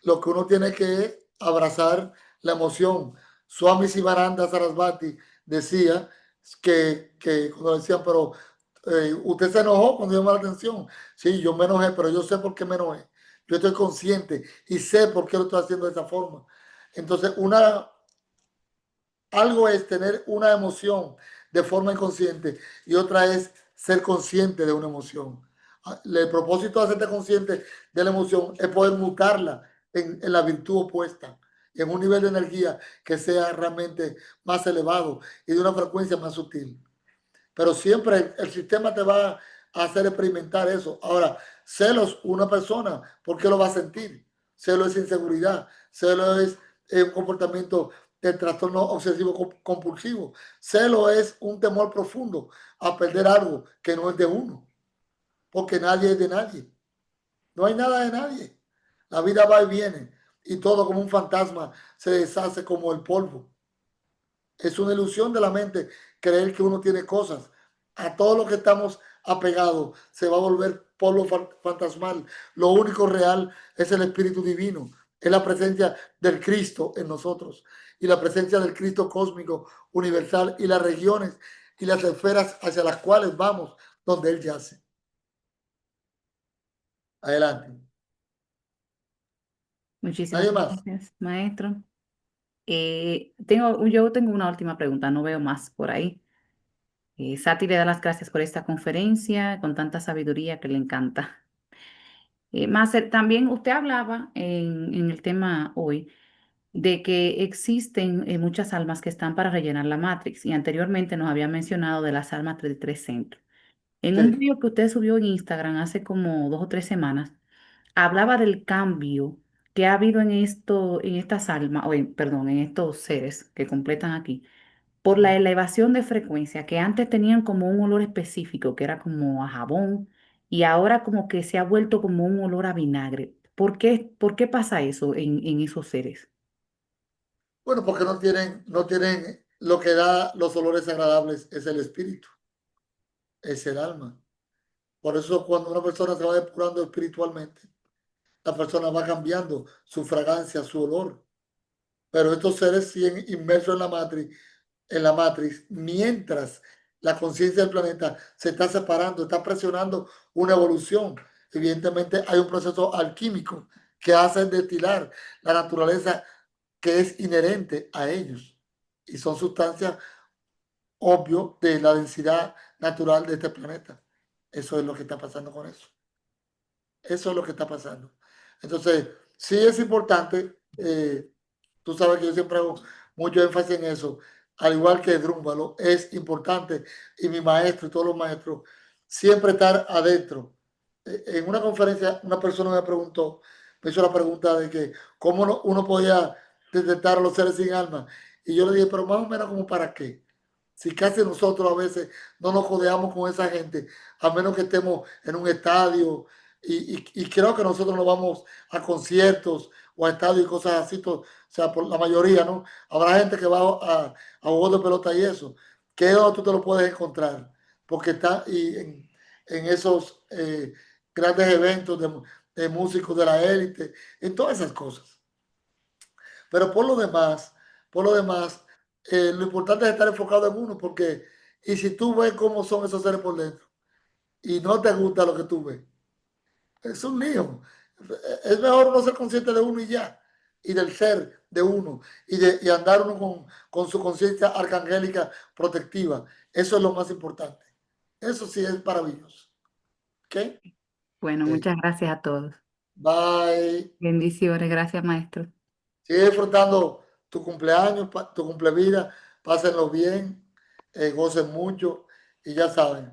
Lo que uno tiene que abrazar la emoción. Swami Sivananda Sarasvati decía que cuando decían, pero usted se enojó cuando llamó la atención. Sí, yo me enojé, pero yo sé por qué me enojé. Yo estoy consciente y sé por qué lo estoy haciendo de esa forma. Entonces, algo es tener una emoción de forma inconsciente y otra es ser consciente de una emoción. El propósito de hacerte consciente de la emoción es poder mutarla en la virtud opuesta, en un nivel de energía que sea realmente más elevado y de una frecuencia más sutil. Pero siempre el sistema te va a hacer experimentar eso. Ahora, celos, una persona, ¿por qué lo va a sentir? Celo es inseguridad, celo es un comportamiento de trastorno obsesivo compulsivo. Celo es un temor profundo a perder algo que no es de uno, porque nadie es de nadie. No hay nada de nadie. La vida va y viene y todo como un fantasma se deshace como el polvo. Es una ilusión de la mente creer que uno tiene cosas. A todo lo que estamos apegados se va a volver polvo fantasmal. Lo único real es el Espíritu Divino, es la presencia del Cristo en nosotros y la presencia del Cristo cósmico universal y las regiones y las esferas hacia las cuales vamos, donde Él yace. Adelante. Muchísimas ¿Nadie más? gracias, maestro. Yo tengo una última pregunta, no veo más por ahí. Sati le da las gracias por esta conferencia con tanta sabiduría que le encanta. Máster, también usted hablaba en el tema hoy de que existen muchas almas que están para rellenar la Matrix y anteriormente nos había mencionado de las almas del tres centros. En un Sí. video que usted subió en Instagram hace como 2 o 3 semanas, hablaba del cambio que ha habido en estas almas, perdón, en estos seres que completan aquí, por la elevación de frecuencia, que antes tenían como un olor específico, que era como a jabón, y ahora como que se ha vuelto como un olor a vinagre. ¿Por qué pasa eso en esos seres? Bueno, porque no tienen lo que da los olores agradables, es el espíritu, es el alma. Por eso cuando una persona se va depurando espiritualmente, la persona va cambiando su fragancia, su olor. Pero estos seres siguen inmersos en la matriz, mientras la conciencia del planeta se está separando, está presionando una evolución. Evidentemente hay un proceso alquímico que hace destilar la naturaleza que es inherente a ellos. Y son sustancias obvio de la densidad natural de este planeta. Eso es lo que está pasando con eso. Eso es lo que está pasando. Entonces, sí es importante, tú sabes que yo siempre hago mucho énfasis en eso, al igual que Drúmbalo, es importante, y mi maestro y todos los maestros, siempre estar adentro. En una conferencia, una persona me hizo la pregunta de que cómo uno podía detectar a los seres sin alma. Y yo le dije, pero más o menos como para qué. Si casi nosotros a veces no nos codeamos con esa gente, a menos que estemos en un estadio, y creo que nosotros no vamos a conciertos o a estadios y cosas así, o sea, por la mayoría, ¿no? Habrá gente que va a juegos de pelota y eso, que es donde tú te lo puedes encontrar, porque está en esos grandes eventos de músicos de la élite, en todas esas cosas. Pero por lo demás, lo importante es estar enfocado en uno, porque, y si tú ves cómo son esos seres por dentro, y no te gusta lo que tú ves, es un lío. Es mejor no ser consciente de uno y ya, y del ser de uno, y andar uno con su conciencia arcangélica protectiva. Eso es lo más importante. Eso sí es maravilloso. ¿Ok? Bueno, Ok. muchas gracias a todos. Bye. Bendiciones, gracias, maestro. Sigue disfrutando tu cumpleaños, tu cumplevida. Pásenlo bien, gocen mucho, y ya saben.